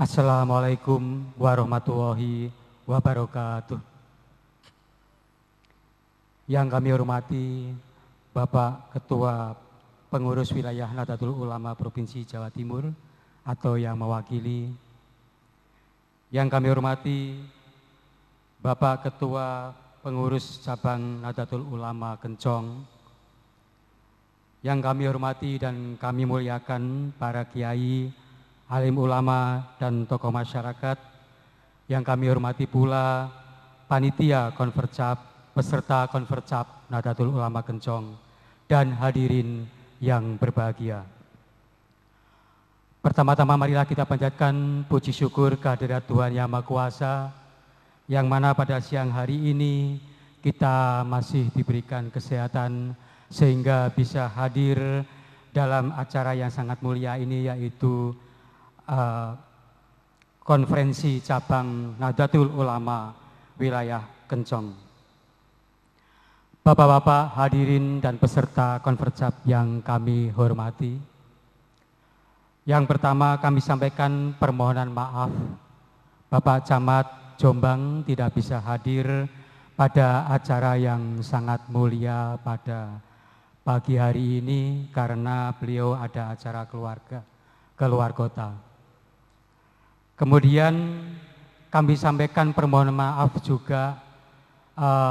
Assalamualaikum warahmatullahi wabarakatuh. Yang kami hormati Bapak Ketua Pengurus Wilayah Nahdlatul Ulama Provinsi Jawa Timur atau yang mewakili. Yang kami hormati Bapak Ketua Pengurus Cabang Nahdlatul Ulama Kencong. Yang kami hormati dan kami muliakan para kiai, alim ulama dan tokoh masyarakat. Yang kami hormati pula panitia Konvercap, peserta Konvercap Nahdlatul Ulama Kencong, dan hadirin yang berbahagia. Pertama-tama marilah kita panjatkan puji syukur kehadirat Tuhan Yang Maha Kuasa, yang mana pada siang hari ini kita masih diberikan kesehatan sehingga bisa hadir dalam acara yang sangat mulia ini, yaitu konferensi cabang Nahdlatul Ulama wilayah Kencong. Bapak-bapak hadirin dan peserta Konvercap yang kami hormati. Yang pertama kami sampaikan permohonan maaf, Bapak Camat Jombang tidak bisa hadir pada acara yang sangat mulia pada pagi hari ini karena beliau ada acara keluarga keluar kota. Kemudian kami sampaikan permohonan maaf juga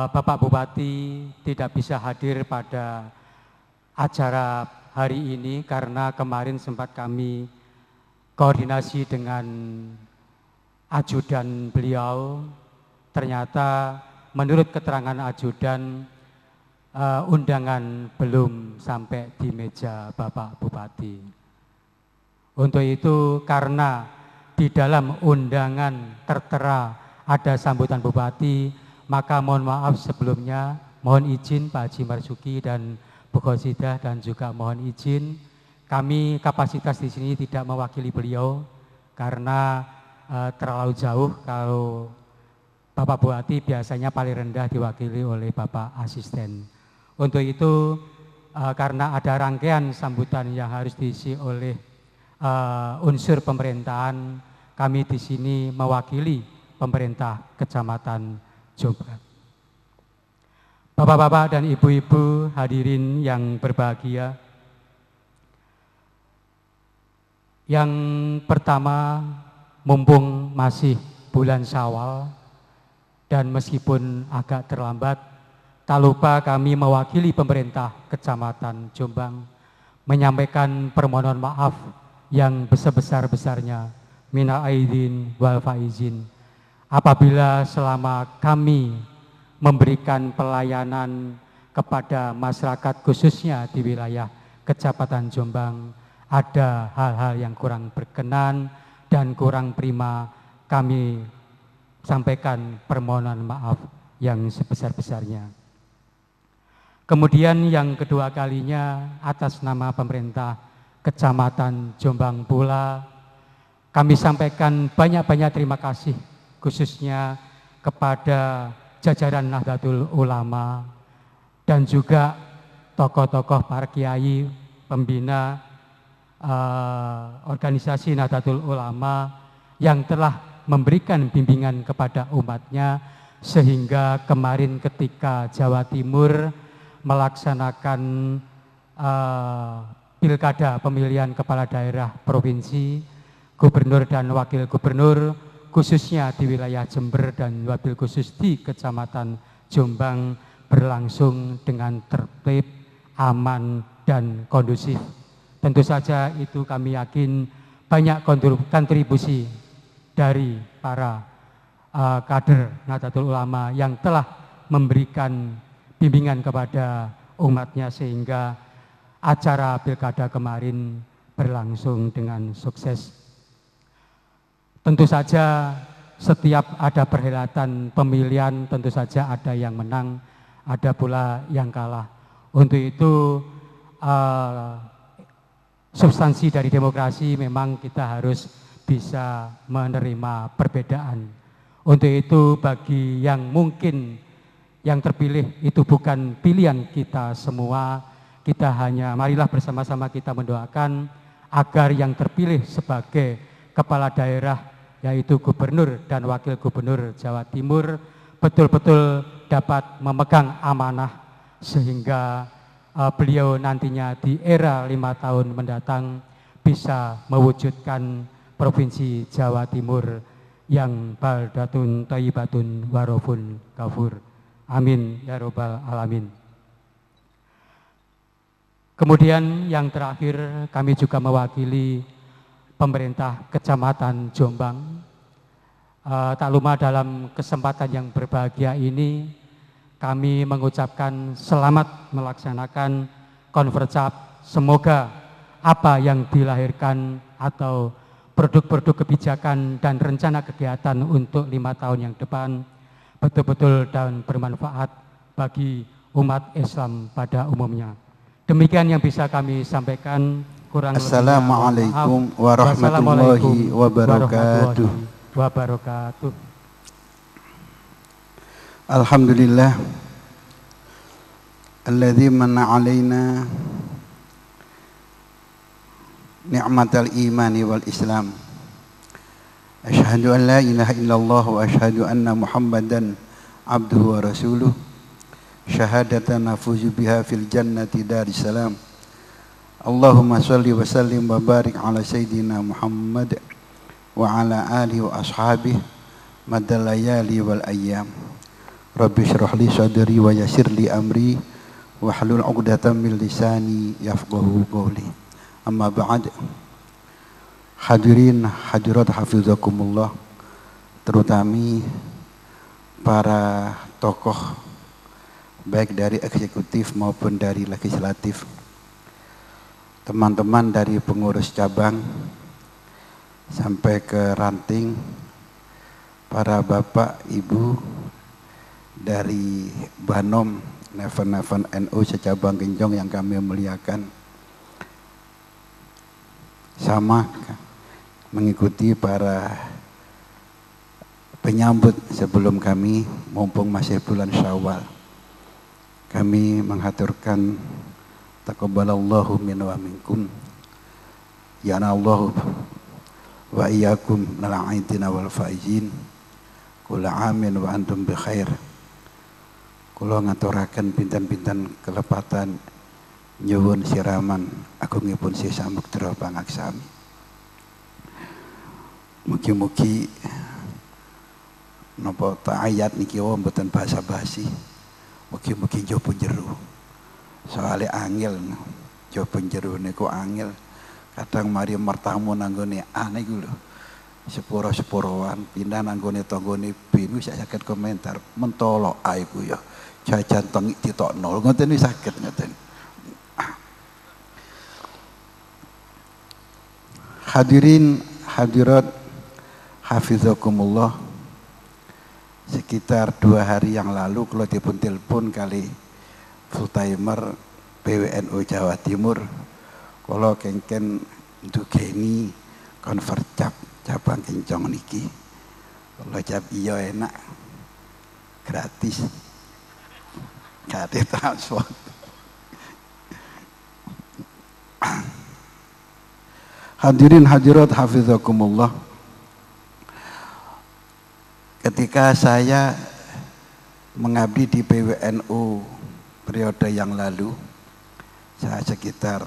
Bapak Bupati tidak bisa hadir pada acara hari ini karena kemarin sempat kami koordinasi dengan ajudan beliau. Ternyata menurut keterangan ajudan undangan belum sampai di meja Bapak Bupati. Untuk itu karena di dalam undangan tertera ada sambutan Bupati, maka mohon maaf sebelumnya, mohon izin Pak Haji Marzuki dan Bu Khosidah, dan juga mohon izin kami kapasitas di sini tidak mewakili beliau karena terlalu jauh. Kalau Bapak Bupati biasanya paling rendah diwakili oleh Bapak Asisten. Untuk itu karena ada rangkaian sambutan yang harus diisi oleh unsur pemerintahan, kami di sini mewakili pemerintah Kecamatan Jombang. Bapak-bapak dan ibu-ibu hadirin yang berbahagia. Yang pertama, mumpung masih bulan Syawal dan meskipun agak terlambat, tak lupa kami mewakili pemerintah Kecamatan Jombang menyampaikan permohonan maaf yang sebesar-besarnya, minal aidin wal faizin, apabila selama kami memberikan pelayanan kepada masyarakat khususnya di wilayah Kecamatan Jombang ada hal-hal yang kurang berkenan dan kurang prima, kami sampaikan permohonan maaf yang sebesar-besarnya. Kemudian yang kedua kalinya, atas nama pemerintah Kecamatan Jombang pula kami sampaikan banyak-banyak terima kasih khususnya kepada jajaran Nahdlatul Ulama dan juga tokoh-tokoh para kiai pembina organisasi Nahdlatul Ulama yang telah memberikan bimbingan kepada umatnya, sehingga kemarin ketika Jawa Timur melaksanakan pilkada pemilihan kepala daerah provinsi, gubernur dan wakil gubernur khususnya di wilayah Jember dan wabil khusus di Kecamatan Jombang berlangsung dengan tertib, aman dan kondusif. Tentu saja itu kami yakin banyak kontribusi dari para kader Nahdlatul Ulama yang telah memberikan bimbingan kepada umatnya sehingga acara pilkada kemarin berlangsung dengan sukses. Tentu saja setiap ada perhelatan pemilihan tentu saja ada yang menang, ada pula yang kalah. Untuk itu substansi dari demokrasi memang kita harus bisa menerima perbedaan. Untuk itu bagi yang mungkin yang terpilih itu bukan pilihan kita semua, kita hanya marilah bersama-sama kita mendoakan agar yang terpilih sebagai kepala daerah yaitu Gubernur dan Wakil Gubernur Jawa Timur, betul-betul dapat memegang amanah sehingga beliau nantinya di era 5 tahun mendatang bisa mewujudkan Provinsi Jawa Timur yang baldatun thayyibatun warofun ghafur. Amin ya robbal alamin. Kemudian yang terakhir, kami juga mewakili pemerintah Kecamatan Jombang. Tak lupa dalam kesempatan yang berbahagia ini, kami mengucapkan selamat melaksanakan Konvercap. Semoga apa yang dilahirkan atau produk-produk kebijakan dan rencana kegiatan untuk 5 tahun yang depan betul-betul dan bermanfaat bagi umat Islam pada umumnya. Demikian yang bisa kami sampaikan. Kurang Assalamualaikum warahmatullahi wabarakatuh. Alhamdulillah alladzi manna alaina ni'matal imani wal islam. Asyhadu an la ilaha illallah wa asyhadu anna muhammadan abduhu wa rasuluh. Syahadatan nafuzu biha fil jannati darissalam. Allahumma salli wa sallim wa barik ala sayyidina Muhammad wa ala alihi wa ashabihi madal layali wal ayyam. Rabbi shrah li sadri wa yassir li amri wahlul 'uqdatam min lisani yafqahu qawli. Amma ba'd. Hadirin hadirat hafizakumullah, terutama para tokoh baik dari eksekutif maupun dari legislatif, teman-teman dari pengurus cabang sampai ke ranting, para bapak ibu dari Banom Neven NU secabang Genjong yang kami muliakan, sama mengikuti para penyambut sebelum kami, mumpung masih bulan Syawal. Kami menghaturkan taqabbalallahu minna wa minkum, ya Allah wa iyyakum minal aidin wal faizin, kula amin wa antum bi khair. Kula ngaturaken pinten-pinten kelepatan nyuwun siraman agungipun si Samudra pangaksami. Mugi-mugi napa ta ayat niki mboten basa-basi. Mugi-mugi njaba jero. Soale angel njaba jero niku angel. Kadang mari mertamu nanggone aneh iku lho. Sepuro-seporoan pindah nanggone tanggane bin wis saged komentar mentolo ae ku ya. Jajan tengik ditokno. Ngoten iki saged ngoten. Hadirin hadirat hafizakumullah, sekitar 2 hari yang lalu kalau dipun telepon kali full timer PWNU Jawa Timur, kalau kengken ndugeni Konvercap cabang Kencong niki, kalau jawab iya enak gratis gak ada transport. Hadirin hadirat hafizakumullah, ketika saya mengabdi di PWNU periode yang lalu, saya sekitar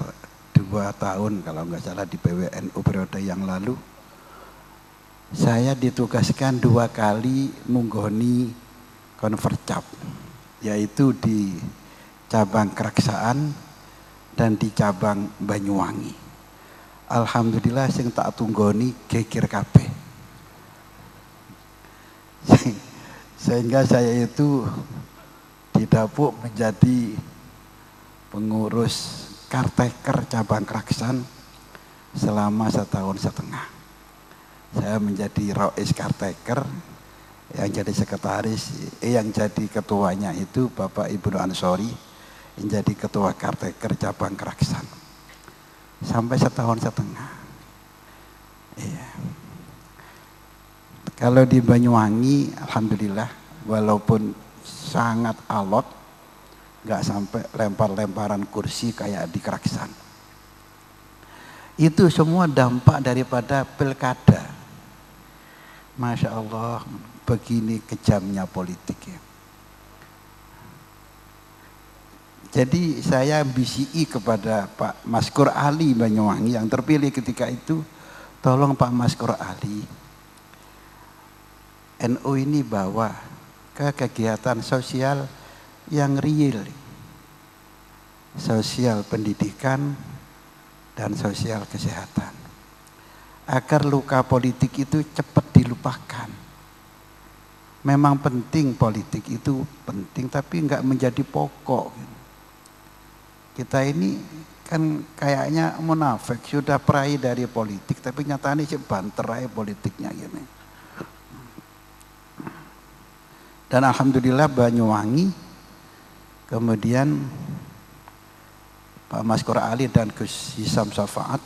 2 tahun kalau nggak salah di PWNU periode yang lalu, saya ditugaskan 2 kali munggoni Konvercap, yaitu di cabang Keraksaan dan di cabang Banyuwangi. Alhamdulillah sing tak tunggoni geger kabeh. Sehingga saya itu didapuk menjadi pengurus Karteker cabang Keraksaan selama 1,5 tahun. Saya menjadi Rais Karteker, yang jadi sekretaris, yang jadi ketuanya itu Bapak Ibnu Ansori, yang jadi ketua Karteker cabang Keraksaan. Sampai 1,5 tahun. Iya. Kalau di Banyuwangi, alhamdulillah, walaupun sangat alot, nggak sampai lempar-lemparan kursi kayak di Keraksaan. Itu semua dampak daripada pilkada. Masya Allah, begini kejamnya politik ya. Jadi saya BCI kepada Pak Maskur Ali Banyuwangi yang terpilih ketika itu, tolong Pak Maskur Ali, NU ini bawa ke kegiatan sosial yang real, sosial pendidikan dan sosial kesehatan, agar luka politik itu cepat dilupakan. Memang penting, politik itu penting, tapi enggak menjadi pokok. Kita ini kan kayaknya munafik, sudah peraih dari politik, tapi nyatanya sih banterai politiknya gini. Dan alhamdulillah Banyuwangi, kemudian Pak Maskur Ali dan Gus Hisam Syafaat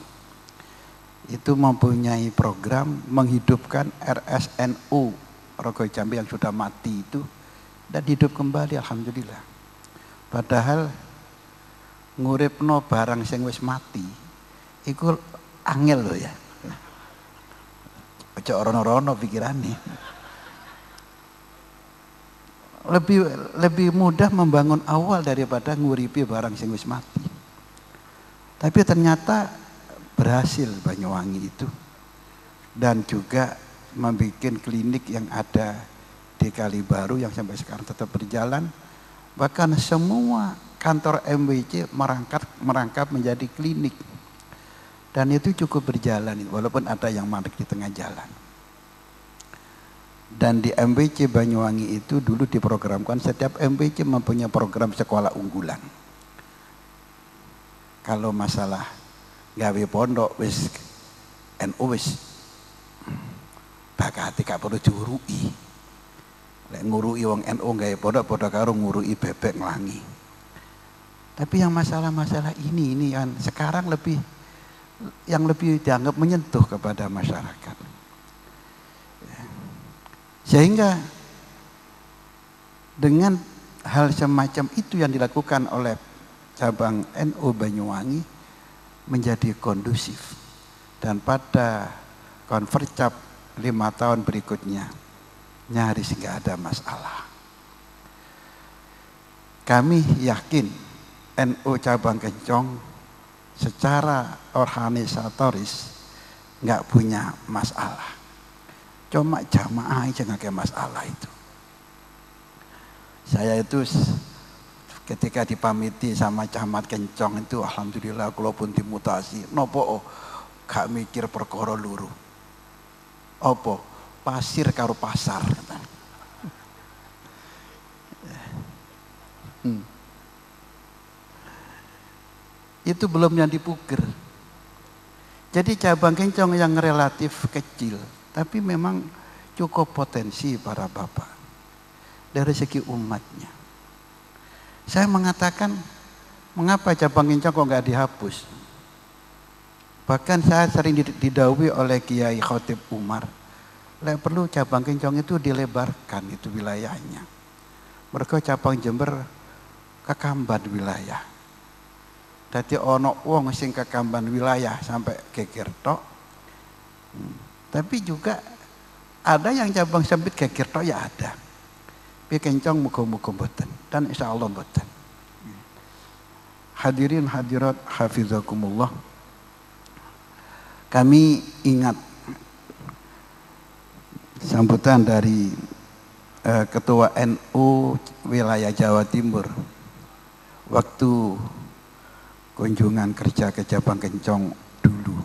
itu mempunyai program menghidupkan RSNU Rogoy Jambi yang sudah mati itu, dan hidup kembali alhamdulillah. Padahal nguripno barang sing wis mati iku angel loh ya. Aja rono-rono pikirane. Lebih mudah membangun awal daripada nguripi barang sing wis mati. Tapi ternyata berhasil Banyuwangi itu, dan juga membuat klinik yang ada di Kalibaru yang sampai sekarang tetap berjalan. Bahkan semua kantor MWC merangkap menjadi klinik, dan itu cukup berjalan walaupun ada yang mandek di tengah jalan. Dan di MWC Banyuwangi itu dulu diprogramkan setiap MWC mempunyai program sekolah unggulan. Kalau masalah gawe pondok wis NU wis bakati gak perlu diurui. Lek ngurui wong NU gawe pondok padha karo ngurui bebek nglangi. Tapi yang masalah-masalah ini kan sekarang yang lebih dianggap menyentuh kepada masyarakat. Sehingga dengan hal semacam itu yang dilakukan oleh cabang NU Banyuwangi menjadi kondusif. Dan pada Konvercap 5 tahun berikutnya nyaris nggak ada masalah. Kami yakin NU cabang Kencong secara organisatoris nggak punya masalah. Cuma jamaah aja nggak ada masalah itu. Saya itu ketika dipamiti sama camat Kencong itu alhamdulillah kalau pun dimutasi nopo gak mikir perkara luru. Apa? Pasir karo pasar. Itu belum yang dipuger. Jadi cabang Kencong yang relatif kecil, tapi memang cukup potensi para bapak dari segi umatnya. Saya mengatakan, mengapa cabang Kencong kok nggak dihapus? Bahkan saya sering didhawuhi oleh Kiai Khotib Umar, perlu cabang Kencong itu dilebarkan itu wilayahnya. Mereka cabang Jember kekamban wilayah. Dadi ono wong sing kekamban wilayah sampai geger tok. Tapi juga ada yang cabang sempit geger tok ya ada. Tapi Kencong muga-muga mboten dan insyaallah mboten. Hadirin hadirat hafizakumullah. Kami ingat sambutan dari Ketua NU wilayah Jawa Timur waktu kunjungan kerja ke cabang Kencong dulu.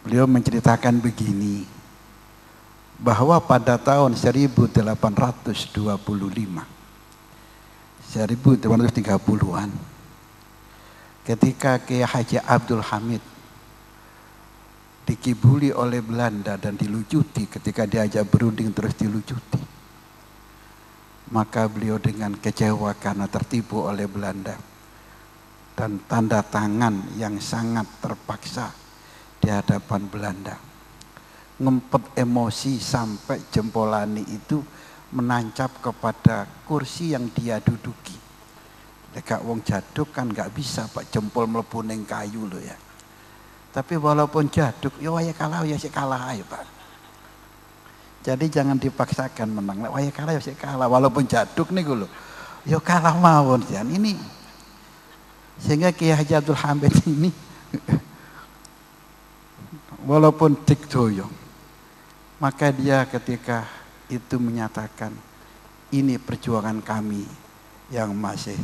Beliau menceritakan begini, bahwa pada tahun 1830-an ketika Kiai Haji Abdul Hamid dikibuli oleh Belanda dan dilucuti, ketika diajak berunding terus dilucuti, maka beliau dengan kecewa karena tertipu oleh Belanda dan tanda tangan yang sangat terpaksa di hadapan Belanda, ngempet emosi sampai jempolani itu menancap kepada kursi yang dia duduki. Lekak wong jaduk kan nggak bisa Pak, jempol mlebu ning kayu loh ya. Tapi walaupun jaduk, ya kalah ya sik kalah aja Pak. Jadi jangan dipaksakan menang. Wah ya kalah ya kalah, walaupun jaduk nih gue, ya kalah mawon jan ini. Sehingga Kiai Haji Abdul Hamid ini walaupun dikdoyo, maka dia ketika itu menyatakan ini perjuangan kami yang masih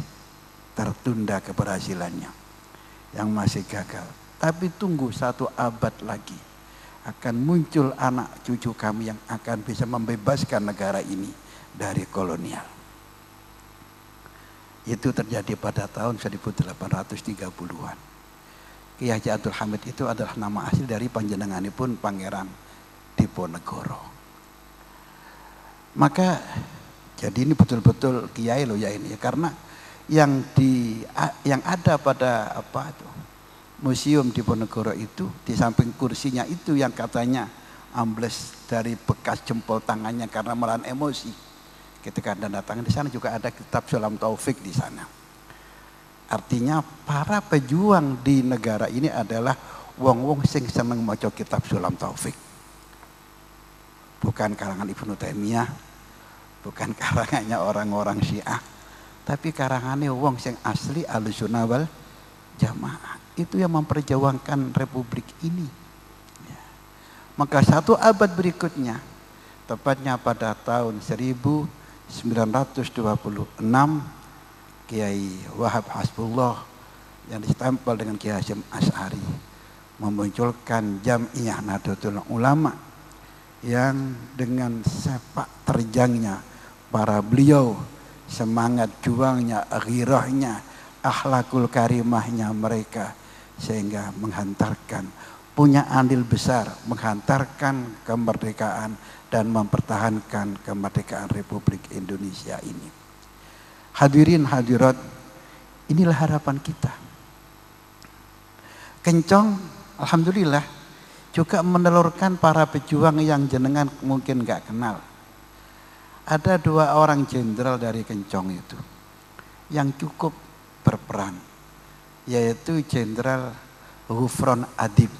tertunda keberhasilannya, yang masih gagal. Tapi tunggu 1 abad lagi akan muncul anak cucu kami yang akan bisa membebaskan negara ini dari kolonial. Itu terjadi pada tahun 1830-an. Kiai Haji Abdul Hamid itu adalah nama asli dari panjenenganipun Pangeran Diponegoro. Maka jadi ini betul-betul kiai loh ya ini ya, karena yang ada pada apa itu Museum Diponegoro itu di samping kursinya itu yang katanya ambles dari bekas jempol tangannya karena menahan emosi ketika tanda tangan, di sana juga ada kitab Sulam Taufik di sana. Artinya para pejuang di negara ini adalah wong-wong sing seneng maca kitab Sulam Taufik. Bukan karangan Ibnu Taimiyah, bukan karangannya orang-orang Syiah, tapi karangannya wong sing asli Ahlussunnah wal Jamaah. Itu yang memperjuangkan republik ini ya. Maka 1 abad berikutnya, tepatnya pada tahun 1926, Kiai Wahab Hasbullah yang ditempel dengan Kiai Hasyim Asy'ari memunculkan Jam'iyah Nahdlatul Ulama yang dengan sepak terjangnya para beliau, semangat juangnya, ghirahnya, akhlakul karimahnya mereka, sehingga menghantarkan, punya andil besar menghantarkan kemerdekaan dan mempertahankan kemerdekaan Republik Indonesia ini. Hadirin hadirat, inilah harapan kita. Kencong alhamdulillah juga menelurkan para pejuang yang jenengan mungkin gak kenal. Ada 2 orang jenderal dari Kencong itu yang cukup berperan, yaitu Jenderal Ghufron Adib,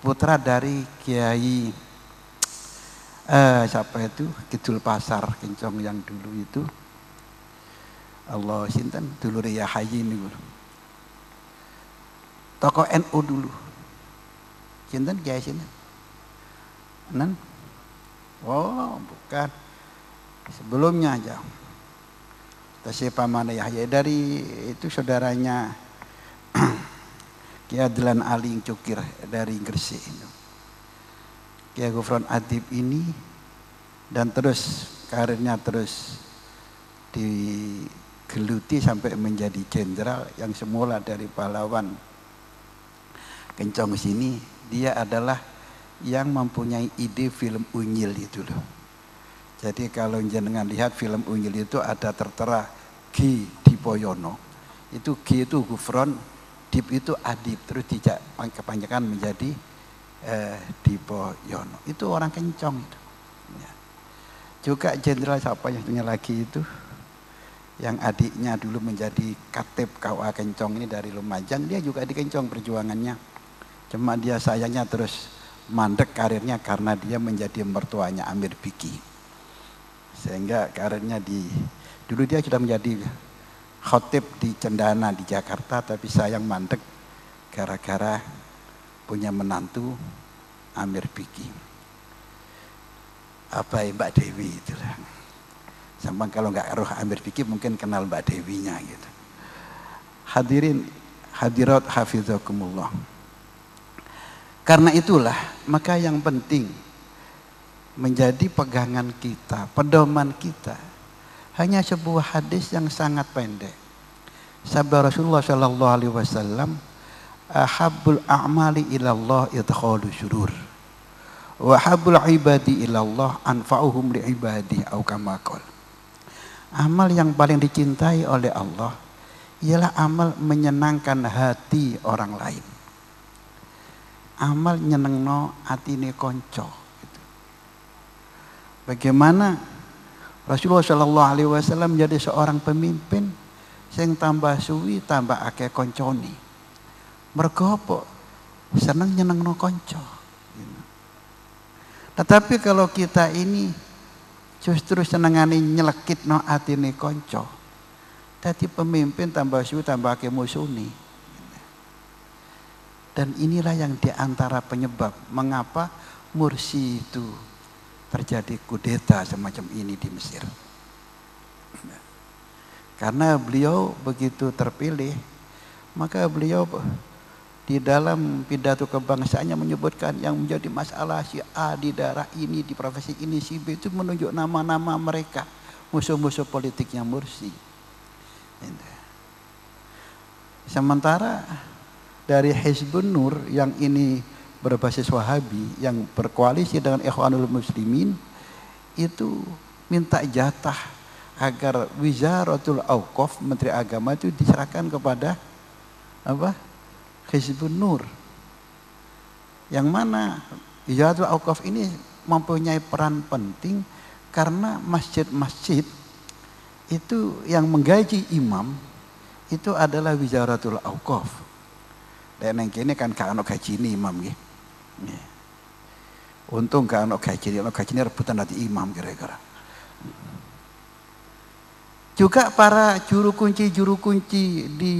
putra dari Kiai siapa itu Kidul Pasar Kencong yang dulu itu, Allah sinten dulu ya Haji ini tokoh NU dulu, sinten Kiai sinten nan, oh bukan, sebelumnya aja Tasya Pamana Yahya, dari itu saudaranya Kiai Adlan Ali Cukir dari Gresik itu. Kiai Ghufron Adib ini dan terus karirnya terus digeluti sampai menjadi jenderal yang semula dari pahlawan Kencong sini. Dia adalah yang mempunyai ide film Unyil itu loh. Jadi kalau jenengan lihat film Unyil itu ada tertera G Dipoyono. Itu G itu Ghufron, Dip itu Adib, terus kepanjangan menjadi Dipoyono. Itu orang Kencong itu. Ya. Juga jenderal siapa yang lagi itu, yang adiknya dulu menjadi Katib KUA Kencong ini dari Lumajang, dia juga di Kencong perjuangannya. Cuma dia sayangnya terus mandek karirnya karena dia menjadi mertuanya Amir Biki. Sehingga karirnya dulu dia sudah menjadi khotib di Cendana di Jakarta, tapi sayang mandek gara-gara punya menantu Amir Biki. Apa ya, Mbak Dewi itulah. Sama kalau nggak roh Amir Biki mungkin kenal Mbak Dewinya gitu. Hadirin hadirat hafizakumullah. Karena itulah maka yang penting menjadi pegangan kita, pedoman kita, hanya sebuah hadis yang sangat pendek. Sabda Rasulullah Shallallahu Alaihi Wasallam, ahabbul a'mali ilallah idkhalu syurur, wa ahabbul ibadi ilallah anfa'uhum li ibadi, au kama qala. Amal yang paling dicintai oleh Allah ialah amal menyenangkan hati orang lain. Amal nyenengno atine konco. Bagaimana Rasulullah Shallallahu Alaihi Wasallam menjadi seorang pemimpin sing tambah suwi tambah akeh konconi. Mergo apa? Seneng nyenengno konco. Tetapi kalau kita ini justru senengane nyelekit no atine konco, dadi pemimpin tambah suwi tambah akeh musuni. Dan inilah yang diantara penyebab mengapa Mursi itu terjadi kudeta semacam ini di Mesir. Karena beliau begitu terpilih, maka beliau di dalam pidato kebangsaannya menyebutkan yang menjadi masalah si A di daerah ini, di provinsi ini, si B, itu menunjuk nama-nama mereka, musuh-musuh politiknya Mursi. Sementara dari Hizbun Nur yang ini berbasis Wahabi, yang berkoalisi dengan Ikhwanul Muslimin, itu minta jatah agar Wizaratul Auqaf, Menteri Agama itu diserahkan kepada Hizbun Nur. Yang mana Wizaratul Auqaf ini mempunyai peran penting karena masjid-masjid itu yang menggaji imam itu adalah Wizaratul Auqaf. Dan yang kini kan gak ono gaji ini imam ya. Untung gak ono gaji ini rebutan dari imam kira-kira. Juga para juru kunci di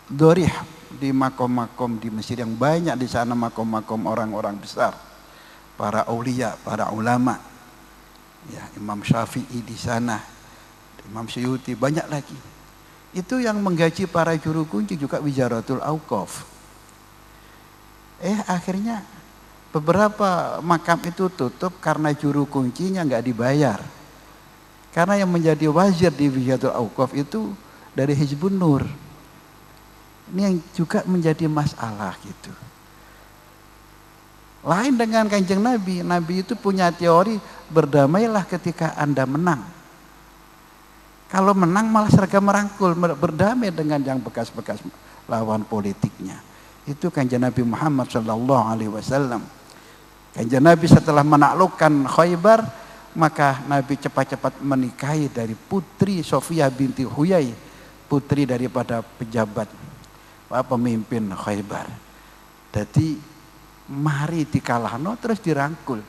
Dorih, di makom-makom di Mesir yang banyak di sana, makom-makom orang-orang besar, para aulia, para ulama, ya, Imam Syafi'i di sana, Imam Suyuti, banyak lagi. Itu yang menggaji para juru kunci juga Wizaratul Auqaf. Akhirnya beberapa makam itu tutup karena juru kuncinya nggak dibayar. Karena yang menjadi wazir di Wizaratul Auqaf itu dari Hizbun Nur. Ini yang juga menjadi masalah gitu. Lain dengan Kanjeng Nabi. Nabi itu punya teori berdamailah ketika Anda menang. Kalau menang malah seragam merangkul, berdamai dengan yang bekas-bekas lawan politiknya. Itu Kanjeng Nabi Muhammad SAW. Kanjeng Nabi setelah menaklukkan Khaybar, maka Nabi cepat-cepat menikahi dari putri Sofia binti Huyai, putri daripada pejabat pemimpin Khaybar. Jadi mari dikalahno terus dirangkul.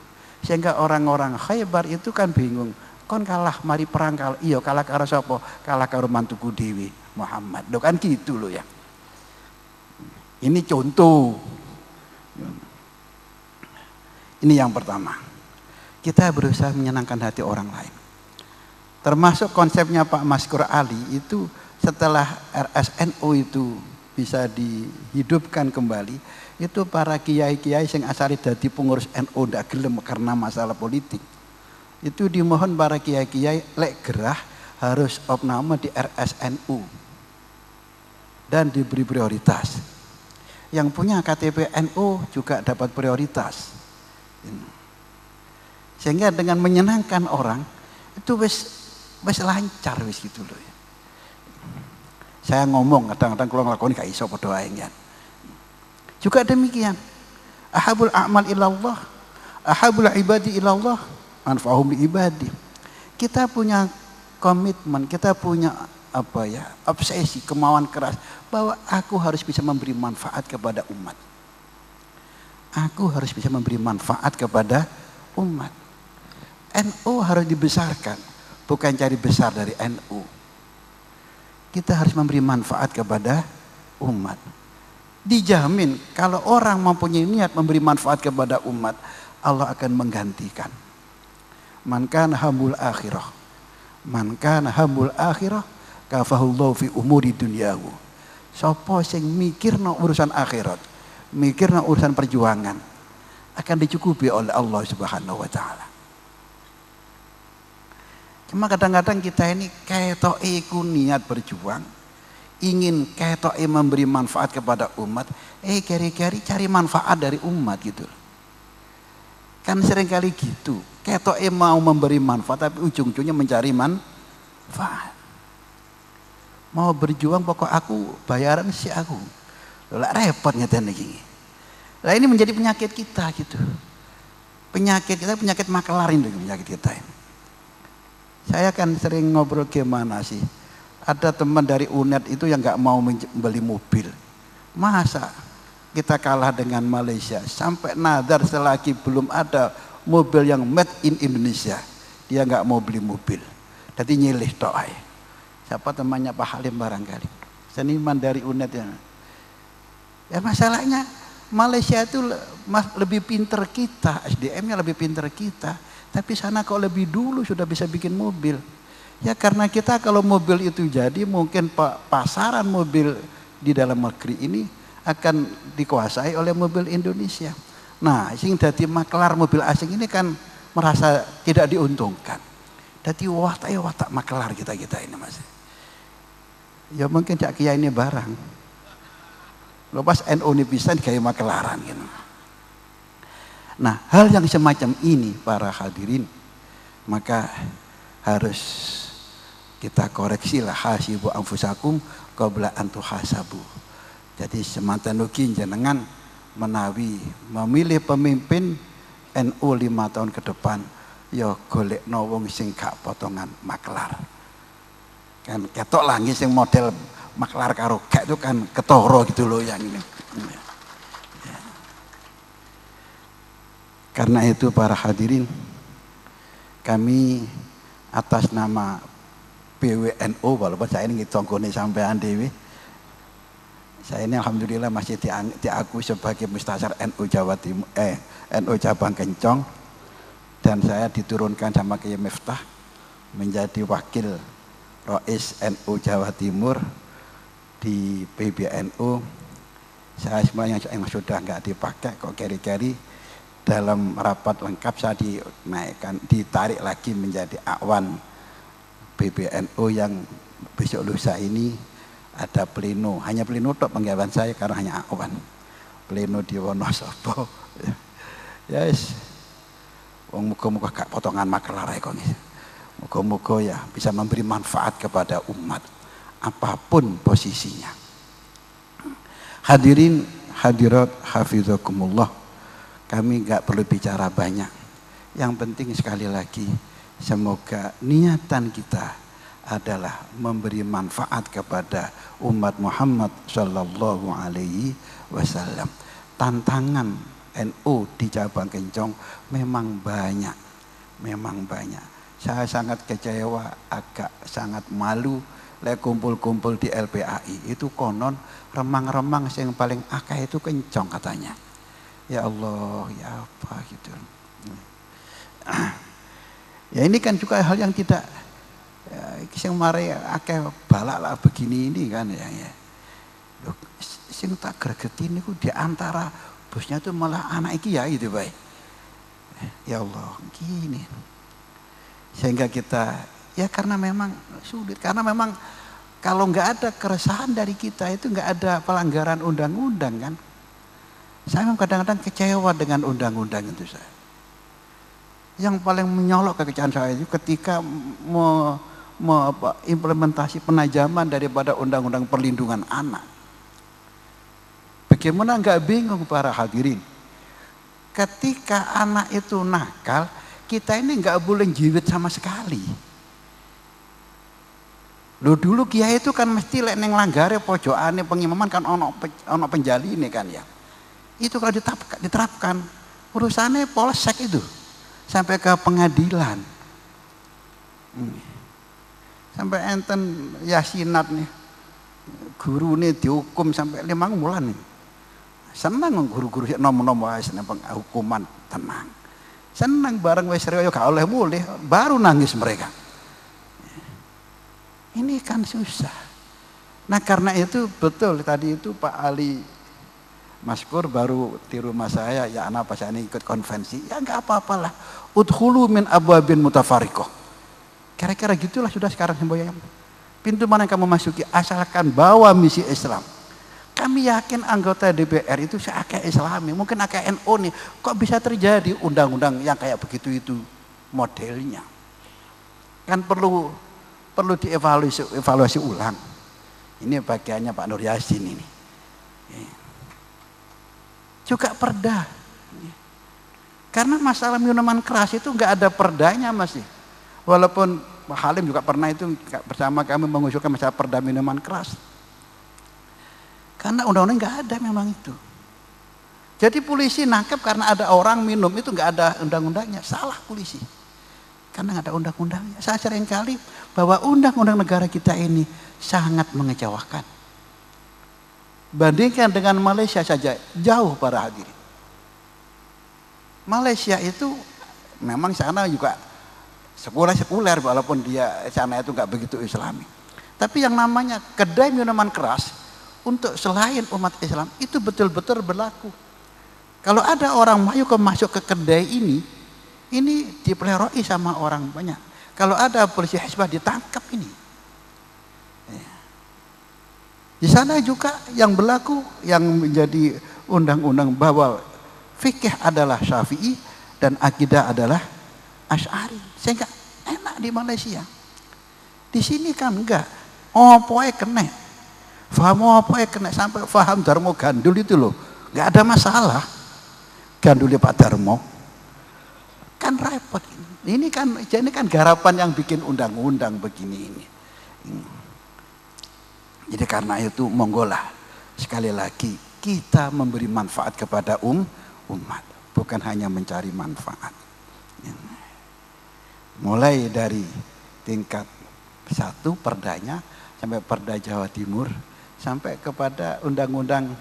Sehingga orang-orang Khaybar itu kan bingung, kon kalah mari perang kalah. Iya kalah karo sapa? Kalah karo mantuku dewi Muhammad. Loh kan gitu loh ya. Ini contoh. Ini yang pertama. Kita berusaha menyenangkan hati orang lain. Termasuk konsepnya Pak Maskur Ali itu setelah RSNU itu bisa dihidupkan kembali, itu para kiai-kiai yang asali dari pengurus NU ndak gelem karena masalah politik. Itu dimohon para kiai-kiai lek gerah harus opname di RSNU dan diberi prioritas. Yang punya KTP NU juga dapat prioritas. Sehingga dengan menyenangkan orang itu wis lancar wis gitu loh ya. Saya ngomong kadang-kadang kalau ngelakoni gak iso padha ae ya. Juga demikian. Ahabul a'mal ilallah, ahabul ibadi ilallah, anfa'uhum li ibadi. Kita punya komitmen, kita punya obsesi, kemauan keras bahwa aku harus bisa memberi manfaat kepada umat. Aku harus bisa memberi manfaat kepada umat. NU harus dibesarkan, bukan cari besar dari NU. Kita harus memberi manfaat kepada umat. Dijamin kalau orang mempunyai niat memberi manfaat kepada umat, Allah akan menggantikan. Man kana hamul akhirah, man kana hamul akhirah kafahullahu fi umuri dunyahu. Sapa sing mikirna urusan akhirat, mikirna urusan perjuangan, akan dicukupi oleh Allah Subhanahu wa taala. Cuma kadang-kadang kita ini ketoke iku niat berjuang, ingin ketoke memberi manfaat kepada umat, keri-keri cari manfaat dari umat gitu. Kan seringkali gitu, ketoke mau memberi manfaat tapi ujung-ujungnya mencari manfaat. Mau berjuang pokok aku bayaran si aku. Lah repot ngeten iki. Lah ini menjadi penyakit kita gitu. Penyakit kita penyakit makelar ini penyakit kita ini. Saya kan sering ngobrol gimana sih. Ada teman dari UNED itu yang nggak mau membeli mobil. Masa kita kalah dengan Malaysia. Sampai nadar selagi belum ada mobil yang made in Indonesia, dia nggak mau beli mobil. Jadi nyilih tok ae. Siapa temannya Pak Halim barangkali, seniman dari UNED ya. Ya masalahnya Malaysia itu lebih pinter kita, SDM-nya lebih pinter kita. Tapi sana kok lebih dulu sudah bisa bikin mobil. Ya karena kita kalau mobil itu jadi mungkin pasaran mobil di dalam negeri ini akan dikuasai oleh mobil Indonesia. Nah, sing dadi maklar mobil asing ini kan merasa tidak diuntungkan. Dadi watak maklar kita ini Mas. Ya mungkin Cak Kiai ini barang. Lepas NU ini bisa kayak maklaran gitu. Nah, hal yang semacam ini para hadirin maka harus kita koreksilah, hasibu anfusakum qabla an tuhasabu. Jadi semanten ugi jenengan menawi memilih pemimpin NU 5 tahun ke depan ya golekno wong sing gak potongan maklar. Kan ketok lagi sing model maklar karo gak itu kan ketoro gitu loh yang ini. Karena itu para hadirin, kami atas nama PWNU, walaupun saya ini tongkone sampean dewi, saya ini alhamdulillah masih diakui sebagai Mustasyar NU Jawa Timur, NU Cabang Kencong, dan saya diturunkan sama Kiai Miftah menjadi wakil Rois NU Jawa Timur di PBNU. Saya semuanya yang sudah nggak dipakai kok carry dalam rapat lengkap saya ditarik lagi menjadi Akwan PBNU yang besok lusa ini ada pleno, hanya pleno tok penggawean saya karena hanya Akwan. Pleno di Wonosobo. Ya yes. Wong muga-muga gak potongan maklar kok. Muga-muga ya bisa memberi manfaat kepada umat apapun posisinya. Hadirin hadirat hafizakumullah. Kami gak perlu bicara banyak. Yang penting sekali lagi semoga niatan kita adalah memberi manfaat kepada umat Muhammad sallallahu alaihi wasallam. Tantangan NU di Cabang Kencong memang banyak. Saya sangat kecewa, agak sangat malu lek kumpul-kumpul di LPAI itu konon remang-remang yang paling akeh itu Kencong katanya. Ya Allah, ya apa gitu. Ya ini kan juga hal yang tidak sing mari akeh balak lah begini ini kan ya. Loh, sing tak gregeti niku di antara bosnya tuh malah anak kiai itu baik. Ya Allah, gini. Sehingga kita ya karena memang sulit, karena memang kalau nggak ada keresahan dari kita itu nggak ada pelanggaran undang-undang kan. Saya memang kadang-kadang kecewa dengan undang-undang itu saya. Yang paling menyolok kekecewaan saya itu ketika implementasi penajaman daripada undang-undang perlindungan anak. Bagaimana nggak bingung para hadirin? Ketika anak itu nakal, kita ini nggak boleh jiwit sama sekali. Lo dulu kiai itu kan mesti lek neng langgare pojokane pengimaman kan ono penjali ini kan ya. Itu kalau diterapkan urusannya polsek itu sampai ke pengadilan. Sampai enten yasinat nih guru nih dihukum sampai 5 bulan nih. Senang guru-guru nom-nom wae seneng hukuman tenang. Senang bareng wis reyo gak oleh mulih baru nangis mereka. Ini kan susah. Nah karena itu betul tadi itu Pak Ali Maskur baru di rumah saya, ya anak pas ini ikut konvensi, ya nggak apa-apalah. Udkhulu min abwabin mutafarriqah. Kira-kira gitulah sudah sekarang semboyan. Pintu mana yang kamu masuki asalkan bawa misi Islam. Kami yakin anggota DPR itu seakeh Islami, mungkin akeh NU nih. Kok bisa terjadi undang-undang yang kayak begitu itu modelnya? Kan perlu dievaluasi ulang. Ini bagiannya Pak Nur Yasin ini. Juga perda. Karena masalah minuman keras itu nggak ada perdanya masih. Walaupun Pak Halim juga pernah itu bersama kami mengusulkan masalah perda minuman keras. Karena undang-undang nggak ada memang itu. Jadi polisi nangkep karena ada orang minum, itu nggak ada undang-undangnya, salah polisi. Karena nggak ada undang-undangnya. Saya seringkali bahwa undang-undang negara kita ini sangat mengecewakan. Bandingkan dengan Malaysia saja, jauh para hadirin. Malaysia itu memang sana juga sekuler walaupun dia sana itu nggak begitu Islami. Tapi yang namanya kedai minuman keras untuk selain umat Islam itu betul-betul berlaku. Kalau ada orang masuk ke kedai ini dipeleroi sama orang banyak. Kalau ada polisi Hizbah ditangkap ini. Di sana juga yang berlaku, yang menjadi undang-undang bahwa fikih adalah Syafi'i dan akidah adalah Asy'ari. Sehingga enak di Malaysia. Di sini kan enggak. Opoe kena. Faham opoe kena sampai faham Darmo Gandul itu loh. Enggak ada masalah. Gandulnya Pak Darmo. Kan repot. Ini kan garapan yang bikin undang-undang begini ini. Jadi karena itu monggolah sekali lagi kita memberi manfaat kepada umat, bukan hanya mencari manfaat. Mulai dari tingkat 1 perdanya sampai Perda Jawa Timur sampai kepada Undang-Undang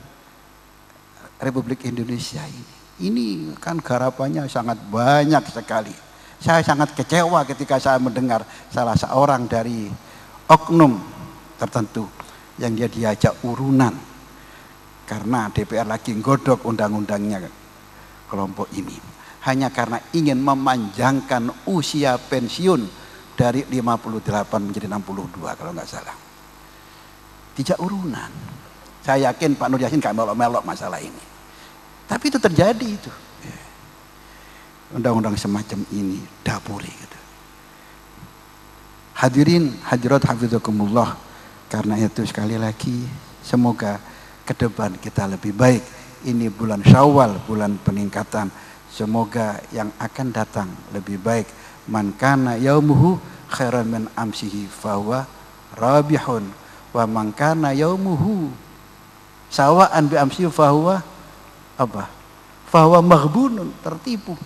Republik Indonesia ini. Ini kan garapannya sangat banyak sekali. Saya sangat kecewa ketika saya mendengar salah seorang dari oknum tertentu yang dia diajak urunan karena DPR lagi nggodok undang-undangnya kelompok ini hanya karena ingin memanjangkan usia pensiun dari 58 menjadi 62 kalau nggak salah. Dijak urunan. Saya yakin Pak Nur Yasin gak melok-melok masalah ini. Tapi itu terjadi itu. Undang-undang semacam ini dapuri gitu. Hadirin hadirat hafizakumullah. Karena itu sekali lagi semoga ke depan kita lebih baik. Ini bulan Syawal, bulan peningkatan. Semoga yang akan datang lebih baik. Man kana yaumuhu khairan min amsihi fahuwa rabihun. Wa man kana yaumuhu sawa'an bi amsihi fahuwa apa? Fahuwa maghbunun, tertipu.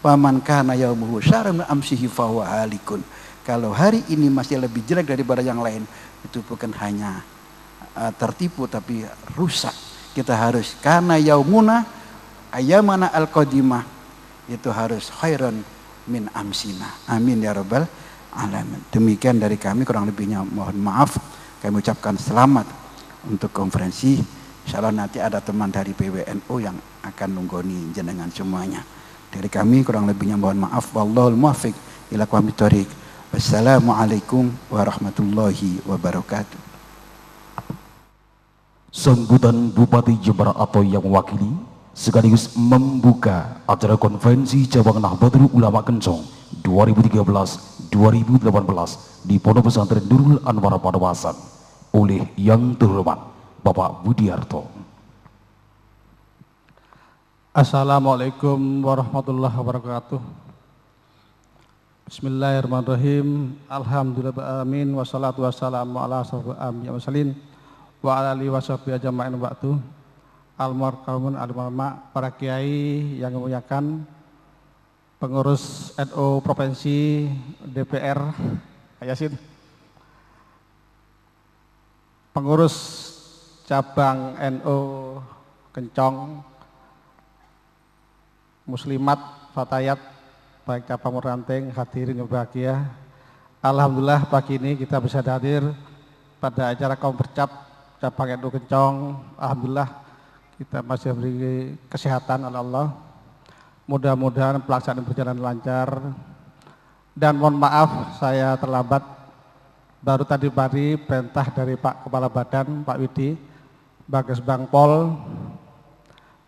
Wa man kana yaumuhu syarran min amsihi fahuwa halikun. Kalau hari ini masih lebih jelek daripada yang lain, itu bukan hanya tertipu tapi rusak. Kita harus karena yaumuna ayyamana al-qadimah itu harus khairan min amsina. Amin ya rabbal alamin. Demikian dari kami, kurang lebihnya mohon maaf. Kami ucapkan selamat untuk konferensi. Insyaallah nanti ada teman dari PWNU yang akan nunggoni jenengan semuanya. Dari kami kurang lebihnya mohon maaf. Wallahul muwaffiq ila aqwamit thoriq. Wassalamualaikum warahmatullahi wabarakatuh. Sambutan Bupati Jember atau yang mewakili sekaligus membuka acara konferensi cabang Nahdlatul Ulama Kencong 2013-2018 di Pondok Pesantren Nurul Anwar Padewasan oleh yang terhormat Bapak Budiarto. Assalamualaikum warahmatullahi wabarakatuh. Bismillahirrahmanirrahim. Alhamdulillah amin wassalatu wassalamu ala asrofil anbiya'i wassalin wa ala alihi washabihi ajma'in ba'du. Almarhumun almarhumah para kiai yang memuliakan, pengurus NU Provinsi DPR Yasin, pengurus cabang NU Kencong, Muslimat, Fatayat, baik cabang Meranting, hadirin yang berbahagia. Alhamdulillah pagi ini kita bisa hadir pada acara Kompercap cabang NU Kencong. Alhamdulillah kita masih beri kesehatan oleh Allah. Mudah-mudahan pelaksanaan berjalan lancar. Dan mohon maaf saya terlambat. Baru tadi pagi perintah dari Pak Kepala Badan, Pak Widi, Bagas Bangpol,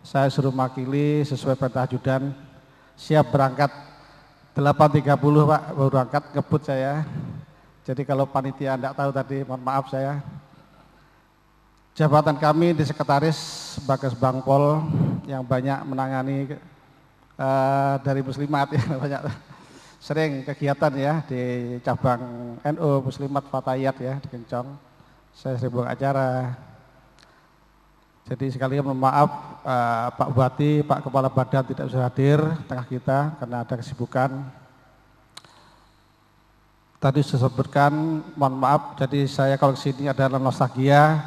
saya suruh makili sesuai perintah ajudan, siap berangkat 8.30 Pak, baru berangkat, ngebut saya. Jadi kalau panitia tidak tahu tadi, mohon maaf saya. Jabatan kami di Sekretaris Bagas Bangpol yang banyak menangani dari Muslimat ya, banyak sering kegiatan ya di cabang NU Muslimat Fatayat ya di Kencong. Saya sering buang acara. Jadi sekali lagi mohon maaf Pak Bupati, Pak Kepala Badan tidak bisa hadir tengah kita karena ada kesibukan. Tadi saya sebutkan, mohon maaf, jadi saya kalau kesini adalah nostalgia.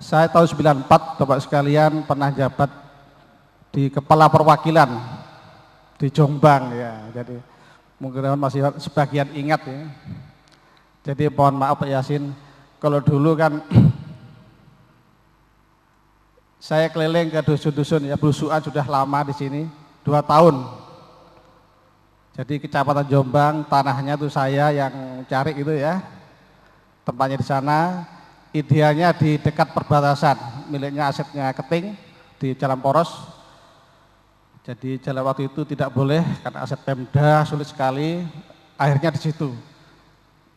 Saya tahun 94 Bapak sekalian pernah jabat di Kepala Perwakilan di Jombang ya. Jadi mungkin masih sebagian ingat ya. Jadi mohon maaf Pak Yasin, kalau dulu kan saya keliling ke dusun-dusun ya, belusuan sudah lama di sini, 2 tahun. Jadi Kecamatan Jombang, tanahnya itu saya yang cari itu ya, tempatnya di sana. Idealnya di dekat perbatasan, miliknya asetnya Keting di Jalan Poros. Jadi jalan waktu itu tidak boleh karena aset Pemda, sulit sekali. Akhirnya di situ.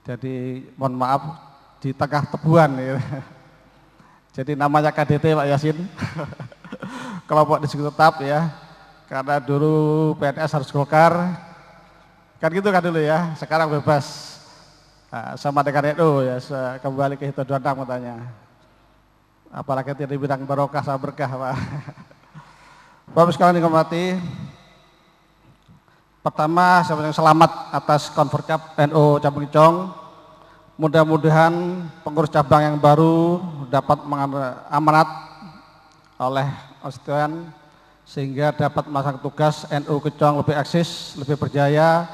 Jadi mohon maaf di tengah tebuan ya. Jadi namanya KDT Pak Yasin, kelompok diskusi tetap ya, karena dulu PNS harus Golkar, kan gitu kan dulu ya, sekarang bebas sama dengan NU ya, kembali ke Hito 26 katanya, apalagi tidak bidang barokah sama berkah Pak. Bapak sekalian dihormati, pertama saya mengucapkan selamat atas Konvercap NU Cabang Icong. Mudah-mudahan pengurus cabang yang baru dapat amanat oleh konstituen sehingga dapat melaksanakan tugas NU Kecong lebih eksis, lebih berjaya,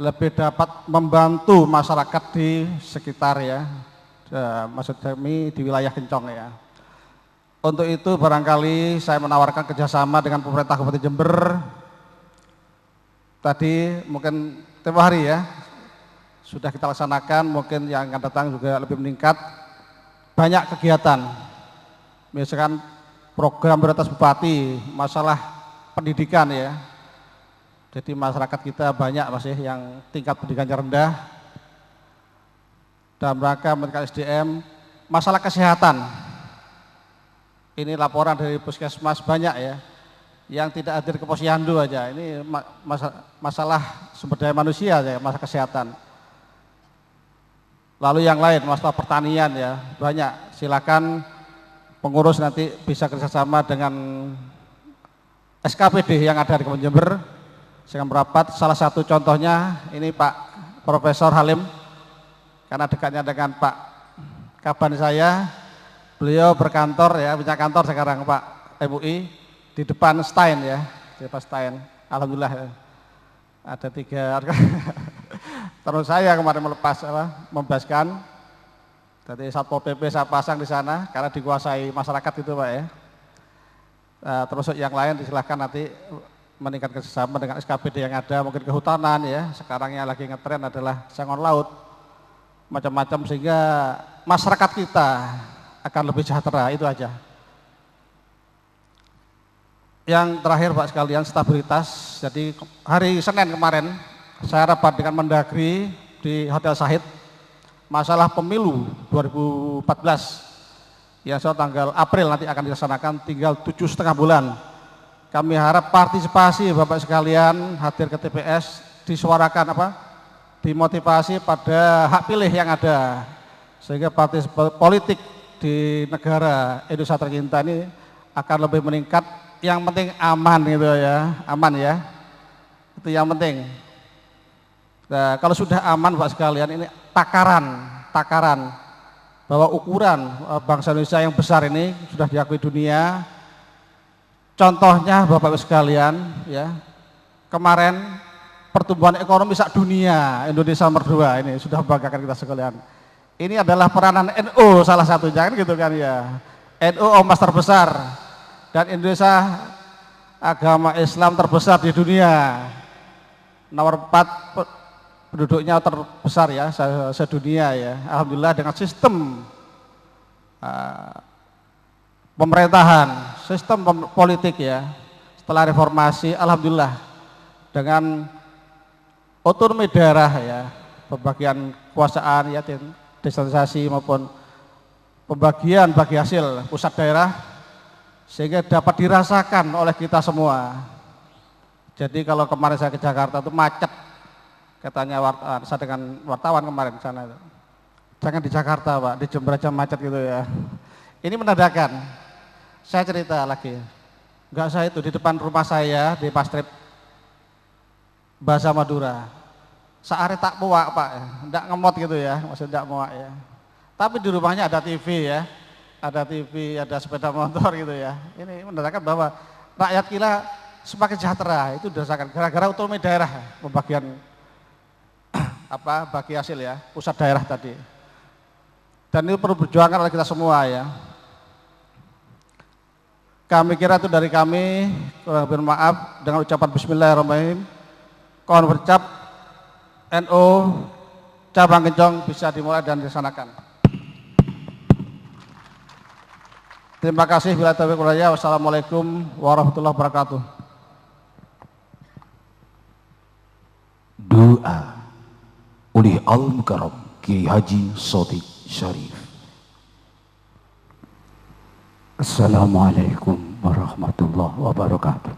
lebih dapat membantu masyarakat di sekitar ya, maksud kami di wilayah Kencong ya. Untuk itu barangkali saya menawarkan kerjasama dengan pemerintah Kabupaten Jember. Tadi mungkin tempo hari ya, sudah kita laksanakan, mungkin yang akan datang juga lebih meningkat. Banyak kegiatan, misalkan program prioritas Bupati, masalah pendidikan ya. Jadi masyarakat kita banyak masih yang tingkat pendidikannya rendah. Dalam rangka meningkatkan SDM, masalah kesehatan. Ini laporan dari Puskesmas banyak ya, yang tidak hadir ke Posyandu aja. Ini masalah sumber daya manusia ya, masalah kesehatan. Lalu yang lain, masalah pertanian ya, banyak. Silakan pengurus nanti bisa kerjasama dengan SKPD yang ada di Kabupaten Jember. Saya merapat, salah satu contohnya ini Pak Profesor Halim, karena dekatnya dengan Pak Kaban saya, beliau berkantor ya, punya kantor sekarang Pak MUI di depan Stein ya, di depan Stein. Alhamdulillah ya. Ada 3 terus saya kemarin membebaskan, jadi Satpol PP saya pasang di sana karena dikuasai masyarakat itu Pak ya. Terus yang lain silahkan nanti meningkatkan kerjasama dengan SKPD yang ada, mungkin kehutanan ya, sekarang yang lagi ngetren adalah sangon laut, macam-macam, sehingga masyarakat kita akan lebih sejahtera, itu aja. Yang terakhir Pak sekalian, stabilitas. Jadi hari Senin kemarin saya rapat dengan Mendagri di Hotel Sahid, masalah pemilu 2014 yang tanggal April nanti akan dilaksanakan, tinggal 7,5 bulan. Kami harap partisipasi Bapak sekalian hadir ke TPS, disuarakan dimotivasi pada hak pilih yang ada, sehingga partisipasi politik di negara Indonesia tercinta ini akan lebih meningkat. Yang penting aman gitu ya, aman ya, itu yang penting. Nah, kalau sudah aman Pak sekalian, ini takaran bahwa ukuran bangsa Indonesia yang besar ini sudah diakui dunia. Contohnya Bapak sekalian ya, kemarin pertumbuhan ekonomi sak dunia, Indonesia nomor 2 ini sudah membanggakan kita sekalian. Ini adalah peranan NU salah satunya kan gitu kan ya. NU ormas terbesar dan Indonesia agama Islam terbesar di dunia. Nomor 4 penduduknya terbesar ya sedunia ya. Alhamdulillah dengan sistem pemerintahan, sistem politik ya. Setelah reformasi, alhamdulillah dengan otonomi daerah ya, pembagian kekuasaan ya, desentralisasi maupun pembagian bagi hasil pusat daerah, sehingga dapat dirasakan oleh kita semua. Jadi kalau kemarin saya ke Jakarta itu macet, katanya saya dengan wartawan kemarin sana itu. Jangan di Jakarta Pak, di Jember aja macet gitu ya. Ini menandakan Saya cerita lagi, enggak saya itu di depan rumah saya di Pastrip bahasa Madura. Seare tak muak Pak, enggak ngemot gitu ya, maksudnya enggak muak ya. Tapi di rumahnya ada TV ya, ada TV, ada sepeda motor gitu ya. Ini menandakan bahwa rakyat kita semakin sejahtera, itu dirasakan gara-gara otonomi daerah, pembagian bagi hasil ya, pusat daerah tadi. Dan itu perlu berjuangkan oleh kita semua ya. Kami kira itu dari kami, kurang lebih maaf dengan ucapan Bismillahirrahmanirrahim. Konvercap NU cabang Kencong bisa dimulai dan dilaksanakan. Terima kasih. Wassalamualaikum warahmatullahi wabarakatuh. Doa oleh Al-Mukarram Kiai Haji Shodiq Syarif. Assalamualaikum warahmatullahi wabarakatuh.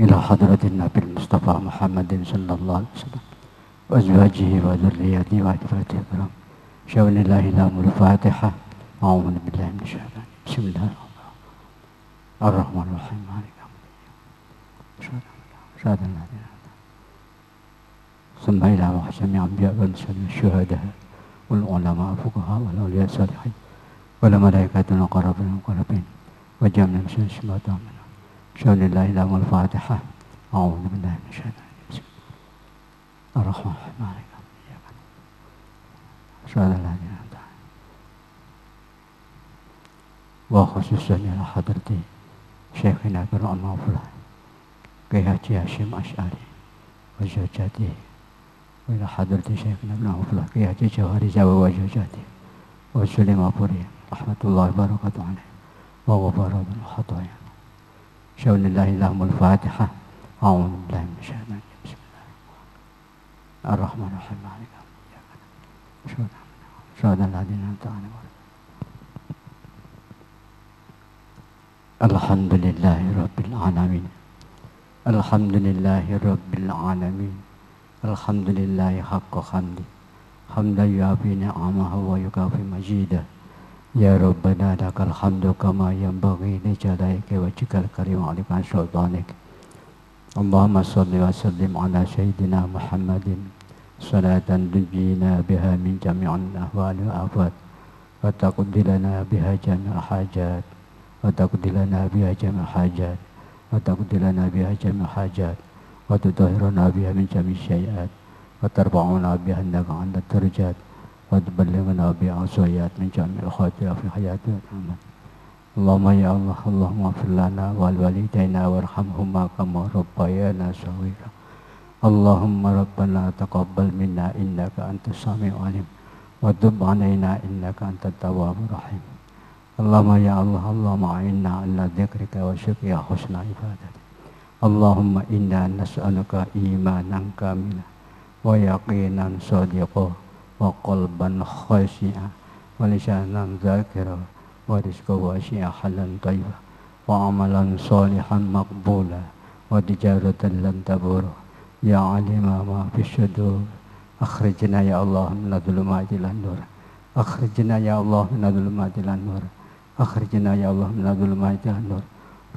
Ila hadratin Nabi Mustafa Muhammadin sallallahu alaihi wasallam wa azwajihi wa dzurriyyatihi wa ahbatihi kiram. Syawnillahi lamul Fatihah. A'udzu billahi minasyaitonir rajim. Bismillahirrahmanirrahim. Ar-Rahmanir-Rahim. Maliki yaumiddin. ثم إلى محسن الأنبياء والمرسلين والشهداء والعلماء والفقهاء والأولياء الصالحين والملائكة المقربين المقربين وجميع المسلمين السماوات والأرض. بسم الله الرحمن الفاتحة. أعوذ بالله من الشيطان الرجيم. الرحمن الرحيم مالك يوم الدين. وخصوصا إلى حضرة شيخنا كرم الله Kiai Haji Hashim Asy'ari وزوجته وإلى حضرة شيخنا ابن الله Kiai Haji Jawhari Jawa وزوجته وسلم أبوري رحمة الله وبركاته عليه وغفر له خطاياه. شون الله لهم الفاتحة. أعوذ بالله من الشيطان الرجيم. بسم الله الرحمن الرحيم. مالك يوم الدين. صراط الذين أنعمت عليهم. الحمد لله رب العالمين. الحمد لله رب العالمين. الحمد لله حق حمده حمدا يوافي نعمه ويكافئ مجيده. يا ربنا لك الحمد كما ينبغي لجلالك وجهك الكريم وعليك سلطانك. اللهم صل وسلم على سيدنا محمد صلاة تنجينا بها من جميع الأهوال والآفات وتقضي لنا بها جميع الحاجات وتقضي لنا بها جميع الحاجات وتقضي لنا بها جميع الحاجات وتطهرنا بها من جميع السيئات وترفعنا بها عندك عند الدرجات وتبلغنا بها الصيات من جميع الخطايا في الحياة والممات. اللهم يا الله اللهم اغفر لنا ولوالدينا وارحمهما كما ربيانا صغيرا. اللهم ربنا تقبل منا إنك أنت السميع العليم وتب علينا إنك أنت التواب الرحيم. اللهم يا الله اللهم أعنا على ذكرك وشكرك وحسن عبادتك. اللهم إنا نسألك إيمانا كاملا ويقينا صادقا وقلبا خاشعا ولسانا ذاكرا ورزقا واسعا حلا طيبا وعملا صالحا مقبولا وتجارة لن تبور. يا عليم ما في الصدور أخرجنا يا الله من الظلمات إلى النور. أخرجنا يا الله من الظلمات إلى النور. أخرجنا يا الله من الظلمات إلى النور.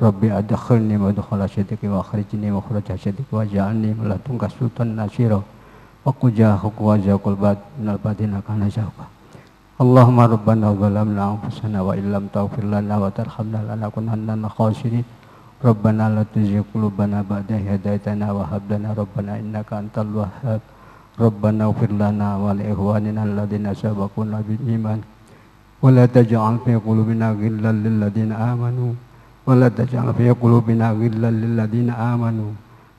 ربي أدخلني مدخل صدق وأخرجني مخرج صدق واجعلني من لدنك سلطانا نصيرا وقل جاء حق وجاء الباد من الباطن كان شوقا. اللهم ربنا ظلمنا أنفسنا وإن لم تغفر لنا وترحمنا لنكونن من الخاسرين. ربنا لا تزغ قلوبنا بعد إذ هديتنا وهب لنا ربنا إنك أنت الوهاب. ربنا اغفر لنا ولإخواننا الذين سبقونا بالإيمان ولا تجعل في قلوبنا غلا للذين آمنوا ولا تجعل في قلوبنا غلا للذين آمنوا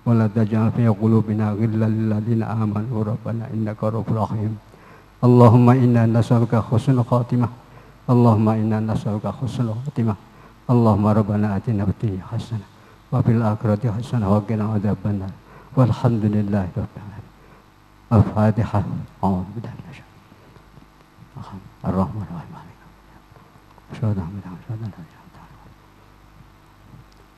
ولا تجعل في قلوبنا غلا للذين آمنوا ربنا إنك رؤوف رحيم. اللهم إنا نسألك حسن الخاتمة. اللهم إنا نسألك حسن الخاتمة. اللهم ربنا آتنا في الدنيا حسنة وفي الآخرة حسنة وقنا عذاب النار. والحمد لله رب العالمين. الفاتحة. أعوذ بالله من الشيطان الرحمن الرحيم.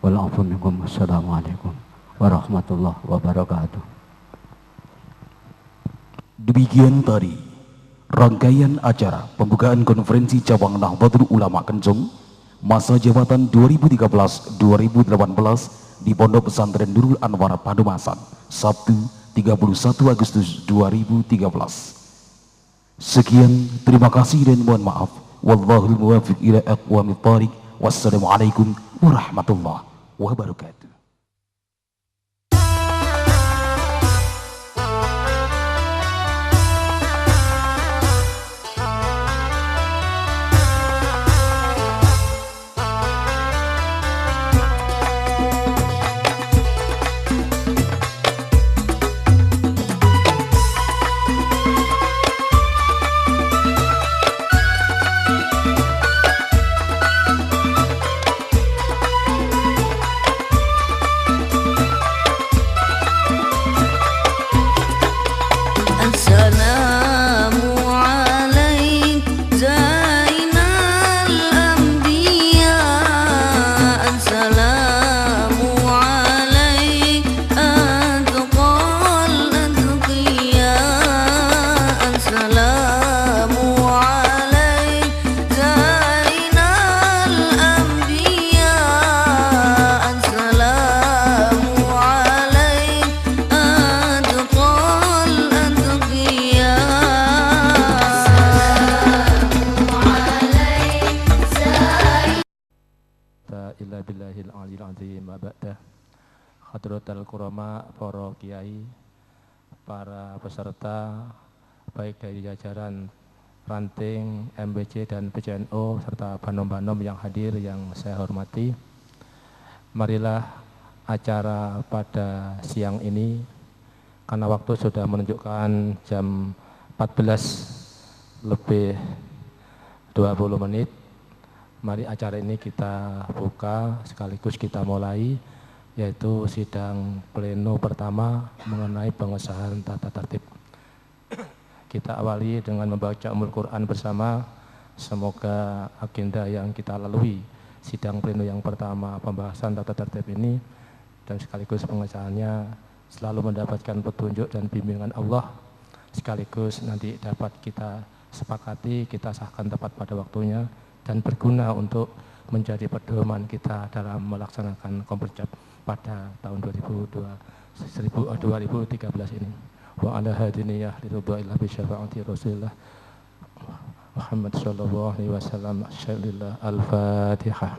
والعفو منكم. والسلام عليكم warahmatullahi wabarakatuh. Demikian tadi Rangkaian acara pembukaan konferensi cabang Nahdlatul Ulama Kencong masa jabatan 2013-2018 di Pondok Pesantren Nurul Anwar Padumasan, Sabtu 31 Agustus 2013. Sekian, terima kasih dan mohon maaf. Wallahul muwaffiq ila aqwamit thariq. Wassalamualaikum warahmatullahi wabarakatuh. Hadratul Qurama, para kiai, para peserta baik dari jajaran ranting, MBC dan PCNO serta banom-banom yang hadir yang saya hormati. Marilah acara pada siang ini, karena waktu sudah menunjukkan jam 14 lebih 20 menit. Mari acara ini kita buka sekaligus kita mulai, yaitu sidang pleno pertama mengenai pengesahan tata tertib. Kita awali dengan membaca Ummul Quran bersama. Semoga agenda yang kita lalui sidang pleno yang pertama pembahasan tata tertib ini dan sekaligus pengesahannya selalu mendapatkan petunjuk dan bimbingan Allah, sekaligus nanti dapat kita sepakati, kita sahkan tepat pada waktunya dan berguna untuk menjadi pedoman kita dalam melaksanakan Komperjap pada tahun 2013 ini. Wa ala hadiniyah liridha'illah bi syafa'ati Rasulillah Muhammad sallallahu alaihi wasallam. Syallillah al-Fatihah.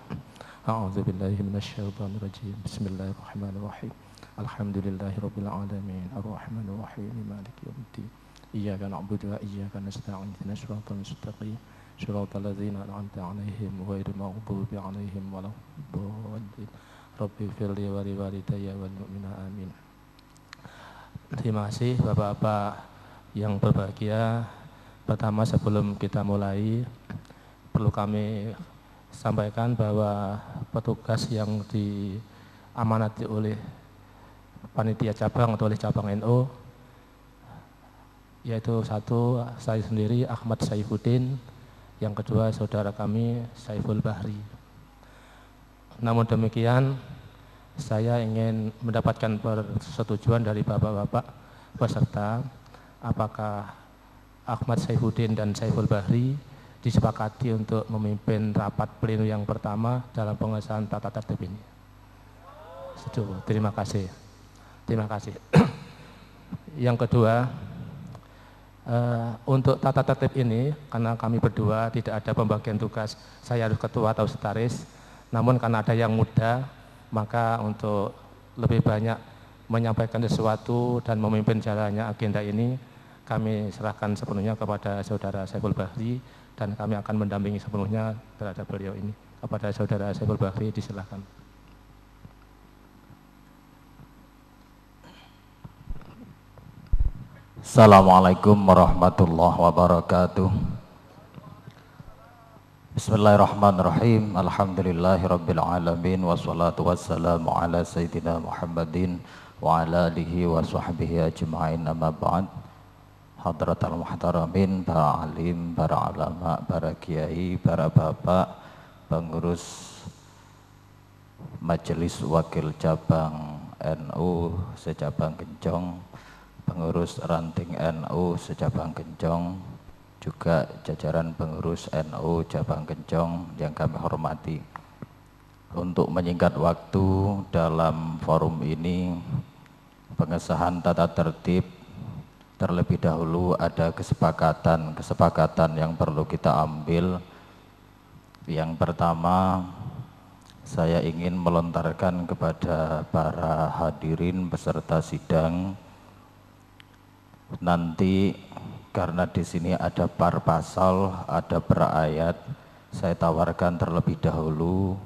A'udzu billahi minasyaitonir rajim. Bismillahirrahmanirrahim. Alhamdulillahirabbil alamin. Arrahmanir rahim. Maliki yaumiddin. Iyyaka na'budu wa iyyaka nasta'in. Ihdinas siratal mustaqim. Shiratal ladzina an'amta 'alaihim ghairil maghdubi 'alaihim waladdallin. Rabbi firli wa liwalidayya wal mu'mina amin. Terima kasih Bapak-bapak yang berbahagia. Pertama, sebelum kita mulai, perlu kami sampaikan bahwa petugas yang diamanati oleh panitia cabang atau oleh cabang NU, yaitu satu saya sendiri Ahmad Saifuddin, yang kedua saudara kami Saiful Bahri. Namun demikian, saya ingin mendapatkan persetujuan dari bapak-bapak peserta, apakah Ahmad Saifuddin dan Saiful Bahri disepakati untuk memimpin rapat pleno yang pertama dalam pengesahan tata tertib ini. Setuju. Terima kasih. Terima kasih. Yang kedua, untuk tata tertib ini, karena kami berdua tidak ada pembagian tugas, saya harus ketua atau sekretaris. Namun karena ada yang muda, maka untuk lebih banyak menyampaikan sesuatu dan memimpin jalannya agenda ini, kami serahkan sepenuhnya kepada saudara Saiful Bahri dan kami akan mendampingi sepenuhnya terhadap beliau ini. Kepada saudara Saiful Bahri disilahkan. Assalamualaikum warahmatullahi wabarakatuh. Bismillahirrahmanirrahim. Alhamdulillahirabbil alamin wassalatu wassalamu ala sayyidina Muhammadin wa ala alihi wa sahbihi ajma'in. Amma ba'd. Hadratal muhtaramin, para alim, para ulama, para kiai, para bapak, pengurus Majelis Wakil Cabang NU secabang Kencong, pengurus ranting NU secabang Kencong, juga jajaran pengurus NU Cabang Kencong yang kami hormati. Untuk menyingkat waktu dalam forum ini, pengesahan tata tertib terlebih dahulu ada kesepakatan yang perlu kita ambil. Yang pertama, saya ingin melontarkan kepada para hadirin peserta sidang, nanti karena di sini ada per pasal, ada per ayat, saya tawarkan terlebih dahulu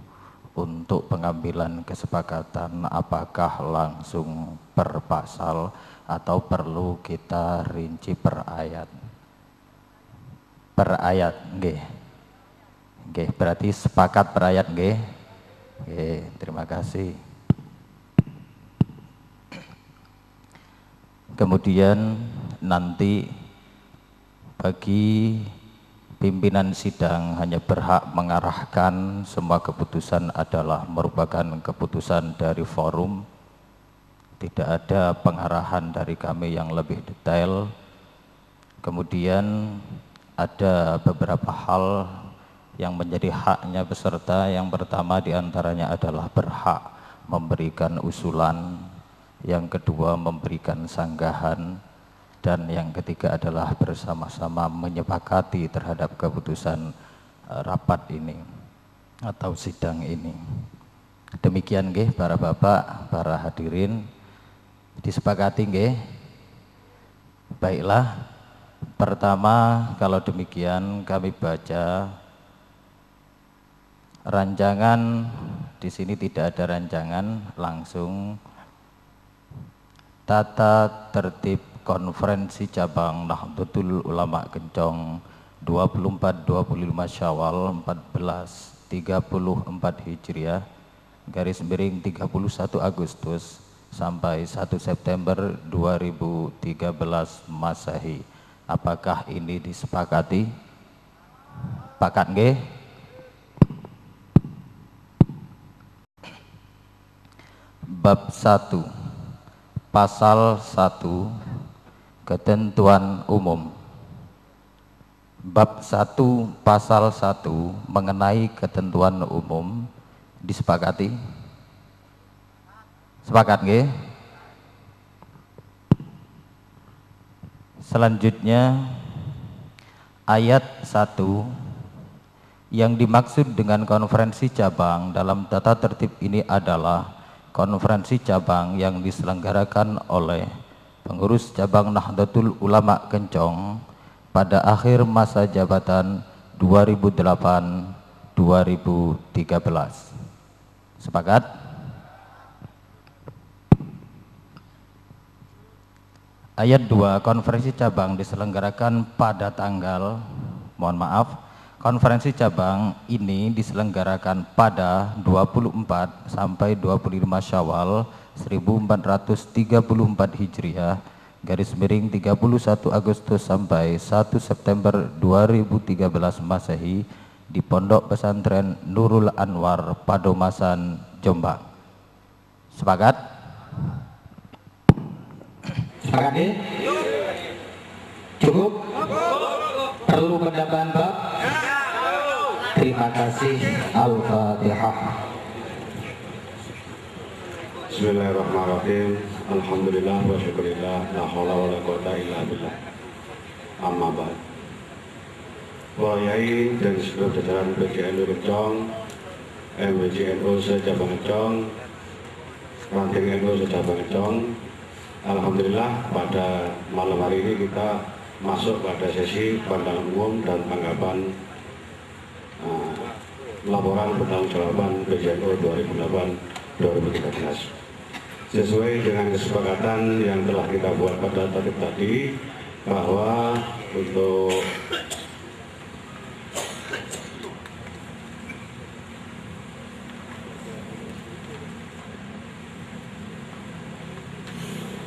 untuk pengambilan kesepakatan apakah langsung per pasal atau perlu kita rinci per ayat. Per ayat, nggih. Nggih, berarti sepakat per ayat, nggih. Nggih, terima kasih. Kemudian nanti bagi pimpinan sidang hanya berhak mengarahkan, semua keputusan adalah merupakan keputusan dari forum. Tidak ada pengarahan dari kami yang lebih detail. Kemudian ada beberapa hal yang menjadi haknya peserta. Yang pertama diantaranya adalah berhak memberikan usulan, yang kedua memberikan sanggahan, dan yang ketiga adalah bersama-sama menyepakati terhadap keputusan rapat ini atau sidang ini. Demikian nggih para bapak, para hadirin, disepakati nggih? Baiklah, pertama kalau demikian kami baca ranjangan. Di sini tidak ada ranjangan, langsung tata tertib Konferensi Cabang Nahdlatul Ulama Kencong 24-25 Syawal 1434 Hijriah garis miring 31 Agustus sampai 1 September 2013 Masehi. Apakah ini disepakati? Sepakat nggih? Bab 1 Pasal 1 Ketentuan umum. Bab 1 pasal 1 mengenai ketentuan umum disepakati? Sepakat nggih? Selanjutnya ayat 1, yang dimaksud dengan konferensi cabang dalam tata tertib ini adalah konferensi cabang yang diselenggarakan oleh pengurus cabang Nahdlatul Ulama Kencong pada akhir masa jabatan 2008-2013. Sepakat? Ayat 2, konferensi cabang diselenggarakan pada tanggal, mohon maaf, konferensi cabang ini diselenggarakan pada 24 sampai 25 Syawal 1434 Hijriah garis miring 31 Agustus sampai 1 September 2013 Masehi di Pondok Pesantren Nurul Anwar Padomasan, Jombang. Sepakat? Sepakat nih? Cukup? Perlu penambahan bab? Terima kasih. Al-Fatihah. Bismillahirrahmanirrahim. Alhamdulillah wa syukurillah, la haula wa la quwwata illa billah. Amma ba'd. Wayai dan seluruh jajaran PGNU Kencong, MWJNU se-Cabang Kencong, ranting NU se-Cabang Kencong. Alhamdulillah pada malam hari ini kita masuk pada sesi pandangan umum dan tanggapan laporan pertanggungjawaban PGNU 2008-2013. Sesuai dengan kesepakatan yang telah kita buat pada tadi bahwa untuk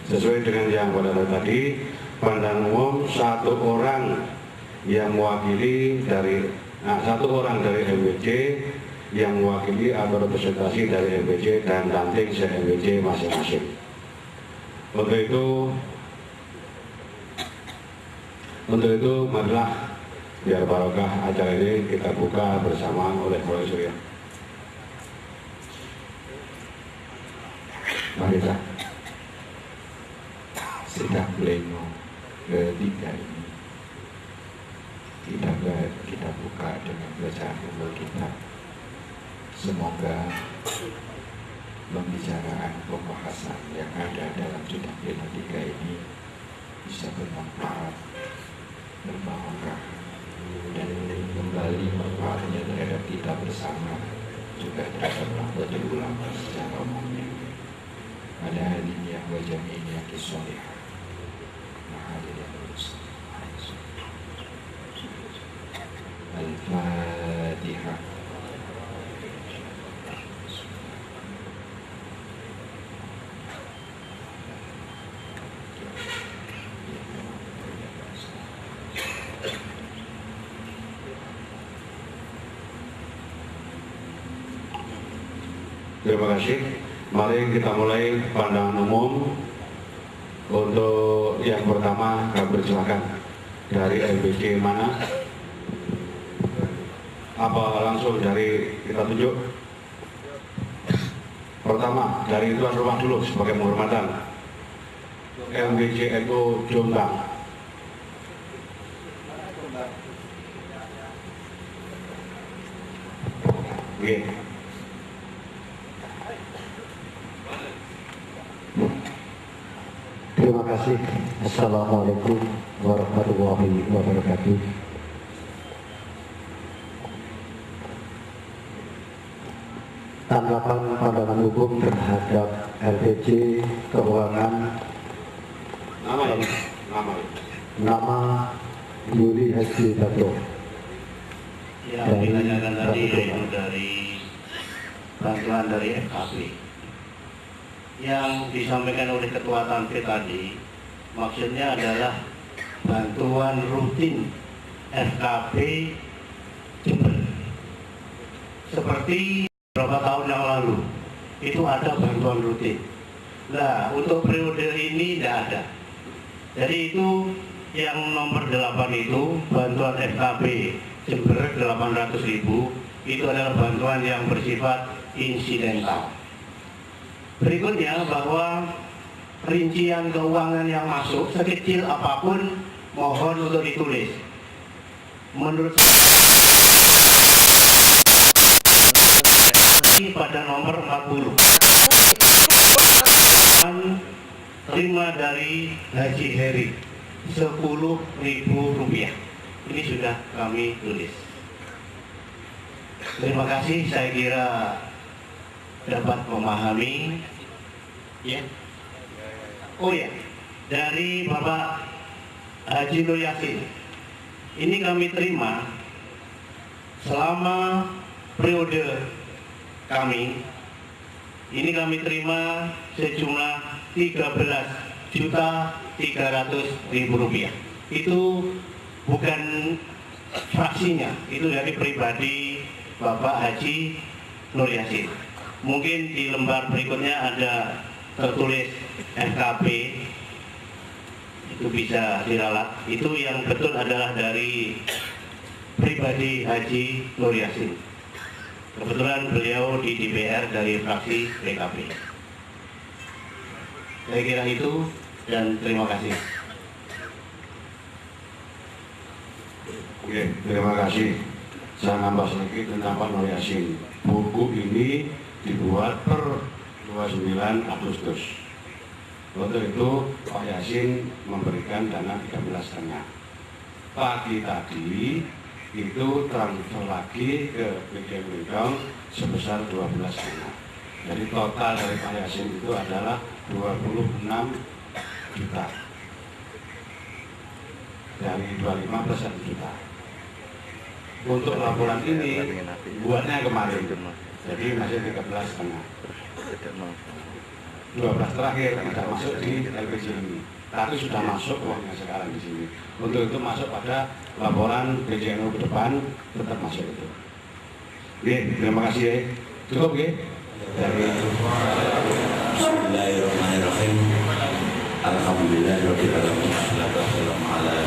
sesuai dengan yang pada tadi, pandangan umum satu orang yang mewakili dari satu orang dari MWJ yang mewakili atau representasi dari MWJ dan ranting se-MWJ masing-masing. Untuk itu marilah Biar barokah acara ini kita buka bersama oleh Prof. Surya. Mari sedang pleno ketiga ini kita buka dengan bacaan umum kita. Semoga pembicaraan pembahasan yang ada dalam sidang pleno 3 ini bisa bermanfaat, berbarokah, dan kembali manfaatnya terhadap kita bersama, juga terhadap Nahdlatul Ulama secara umumnya. Ada hadiniah wa jami'iyah kisholihah. Al-Fatihah. Terima kasih. Mari kita mulai pandangan umum. Untuk yang pertama, kami persilakan dari LBC mana? Apa langsung dari kita tunjuk? Pertama, dari tuan rumah dulu sebagai penghormatan. LBC NU Jombang. Oke. Terima kasih. Assalamualaikum warahmatullahi wabarakatuh. Tanggapan pandangan hukum terhadap LPC Keuangan nama Yuli Haji Dato. Yang ditanyakan tadi yaitu dari bantuan dari FKP. Yang disampaikan oleh Ketua Tanfid tadi maksudnya adalah bantuan rutin FKP Jember. Seperti beberapa tahun yang lalu itu ada bantuan rutin. Nah, untuk periode ini tidak ada. Jadi itu yang nomor 8 itu bantuan FKP Jember 800.000 itu adalah bantuan yang bersifat insidental. Berikutnya bahwa rincian keuangan yang masuk sekecil apapun mohon untuk ditulis. Menurut pada nomor 40 terima dari Haji Heri Rp10.000. Ini sudah kami tulis. Terima kasih, saya kira dapat memahami ya. Oh ya, dari Bapak Haji Nur Yasin ini kami terima selama periode kami ini kami terima sejumlah Rp13.300.000. Itu bukan fraksinya, itu dari pribadi Bapak Haji Nur Yasin. Mungkin di lembar berikutnya ada tertulis FKP, itu bisa diralat. Itu yang betul adalah dari pribadi Haji Nur Yasin. Kebetulan beliau di DPR dari fraksi PKB. Saya kira itu dan terima kasih. Oke, terima kasih. Saya nambah sedikit tentang Pak Nur Yasin. Buku ini dibuat per 29 Agustus. Untuk itu Pak Yasin memberikan dana 13,5. Pagi tadi itu transfer lagi ke BGM Lintong sebesar 12,5. Jadi total dari Pak Yasin itu adalah 26 juta. Dari 25 plus 1 juta. Untuk laporan ini buatnya kemarin, jadi masih 13,5. 12 terakhir tidak masuk di LPG ini, tapi sudah masuk uangnya sekarang di sini. Untuk itu masuk pada laporan BJNU ke depan, tetap masuk itu. Oke, terima kasih ya. Cukup ya. Dari Bismillahirrahmanirrahim. Alhamdulillahirabbil alamin. Wassalatu wassalamu ala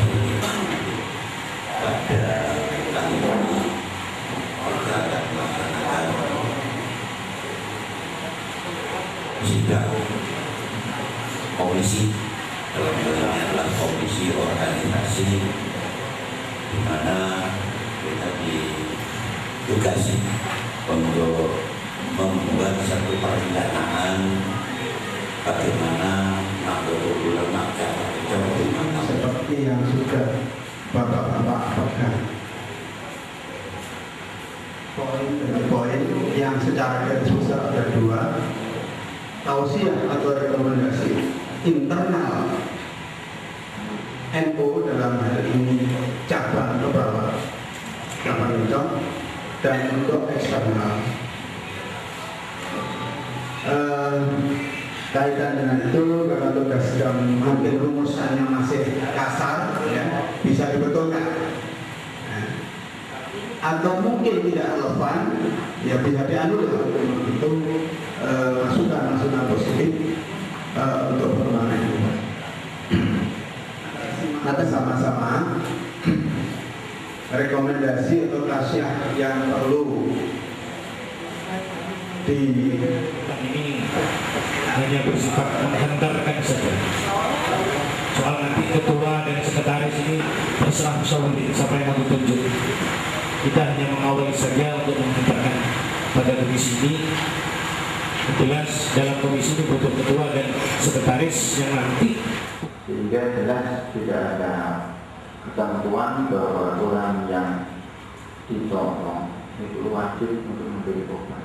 sidang komisi, dalam hal adalah komisi organisasi, di mana kita ditugasi untuk membuat satu perencanaan bagaimana Nahdlatul Ulama seperti yang sudah Bapak-bapak pegang. Poin yang secara garis besar ada dua, tausiah atau rekomendasi internal NU dalam hal ini cabang beberapa cabang Encong, dan untuk eksternal. Kaitan dengan itu, karena tugas dan mungkin rumusannya masih kasar, ya, bisa dibetulkan. Atau mungkin tidak relevan, ya bisa dianulir. Itu masukan-masukan positif untuk perkembangan itu. Ada sama-sama rekomendasi atau tausiah yang perlu ini hanya bersifat menghantarkan saja. Soal nanti ketua dan sekretaris ini terserah Saudi siapa yang mau ditunjuk. Kita hanya mengawal saja untuk menghantarkan pada komisi ini. Jelas dalam komisi ini butuh ketua dan sekretaris yang nanti, sehingga jelas tidak ada ketentuan bahwa orang yang ditolong itu wajib untuk memberi obat.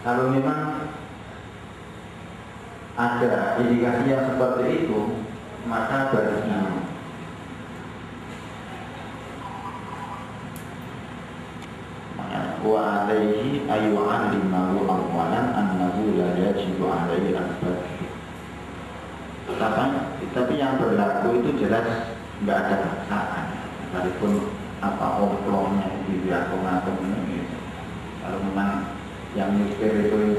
Kalau memang ada indikasi yang seperti itu, maka baiknya wa alaihi ayyu'an limahu awalan annahu la yajibu alaihi al-asbab. Tapi yang berlaku itu jelas nggak ada paksaan, sekalipun apa oplongnya di biar pengatur ini. Kalau memang yang nyetir itu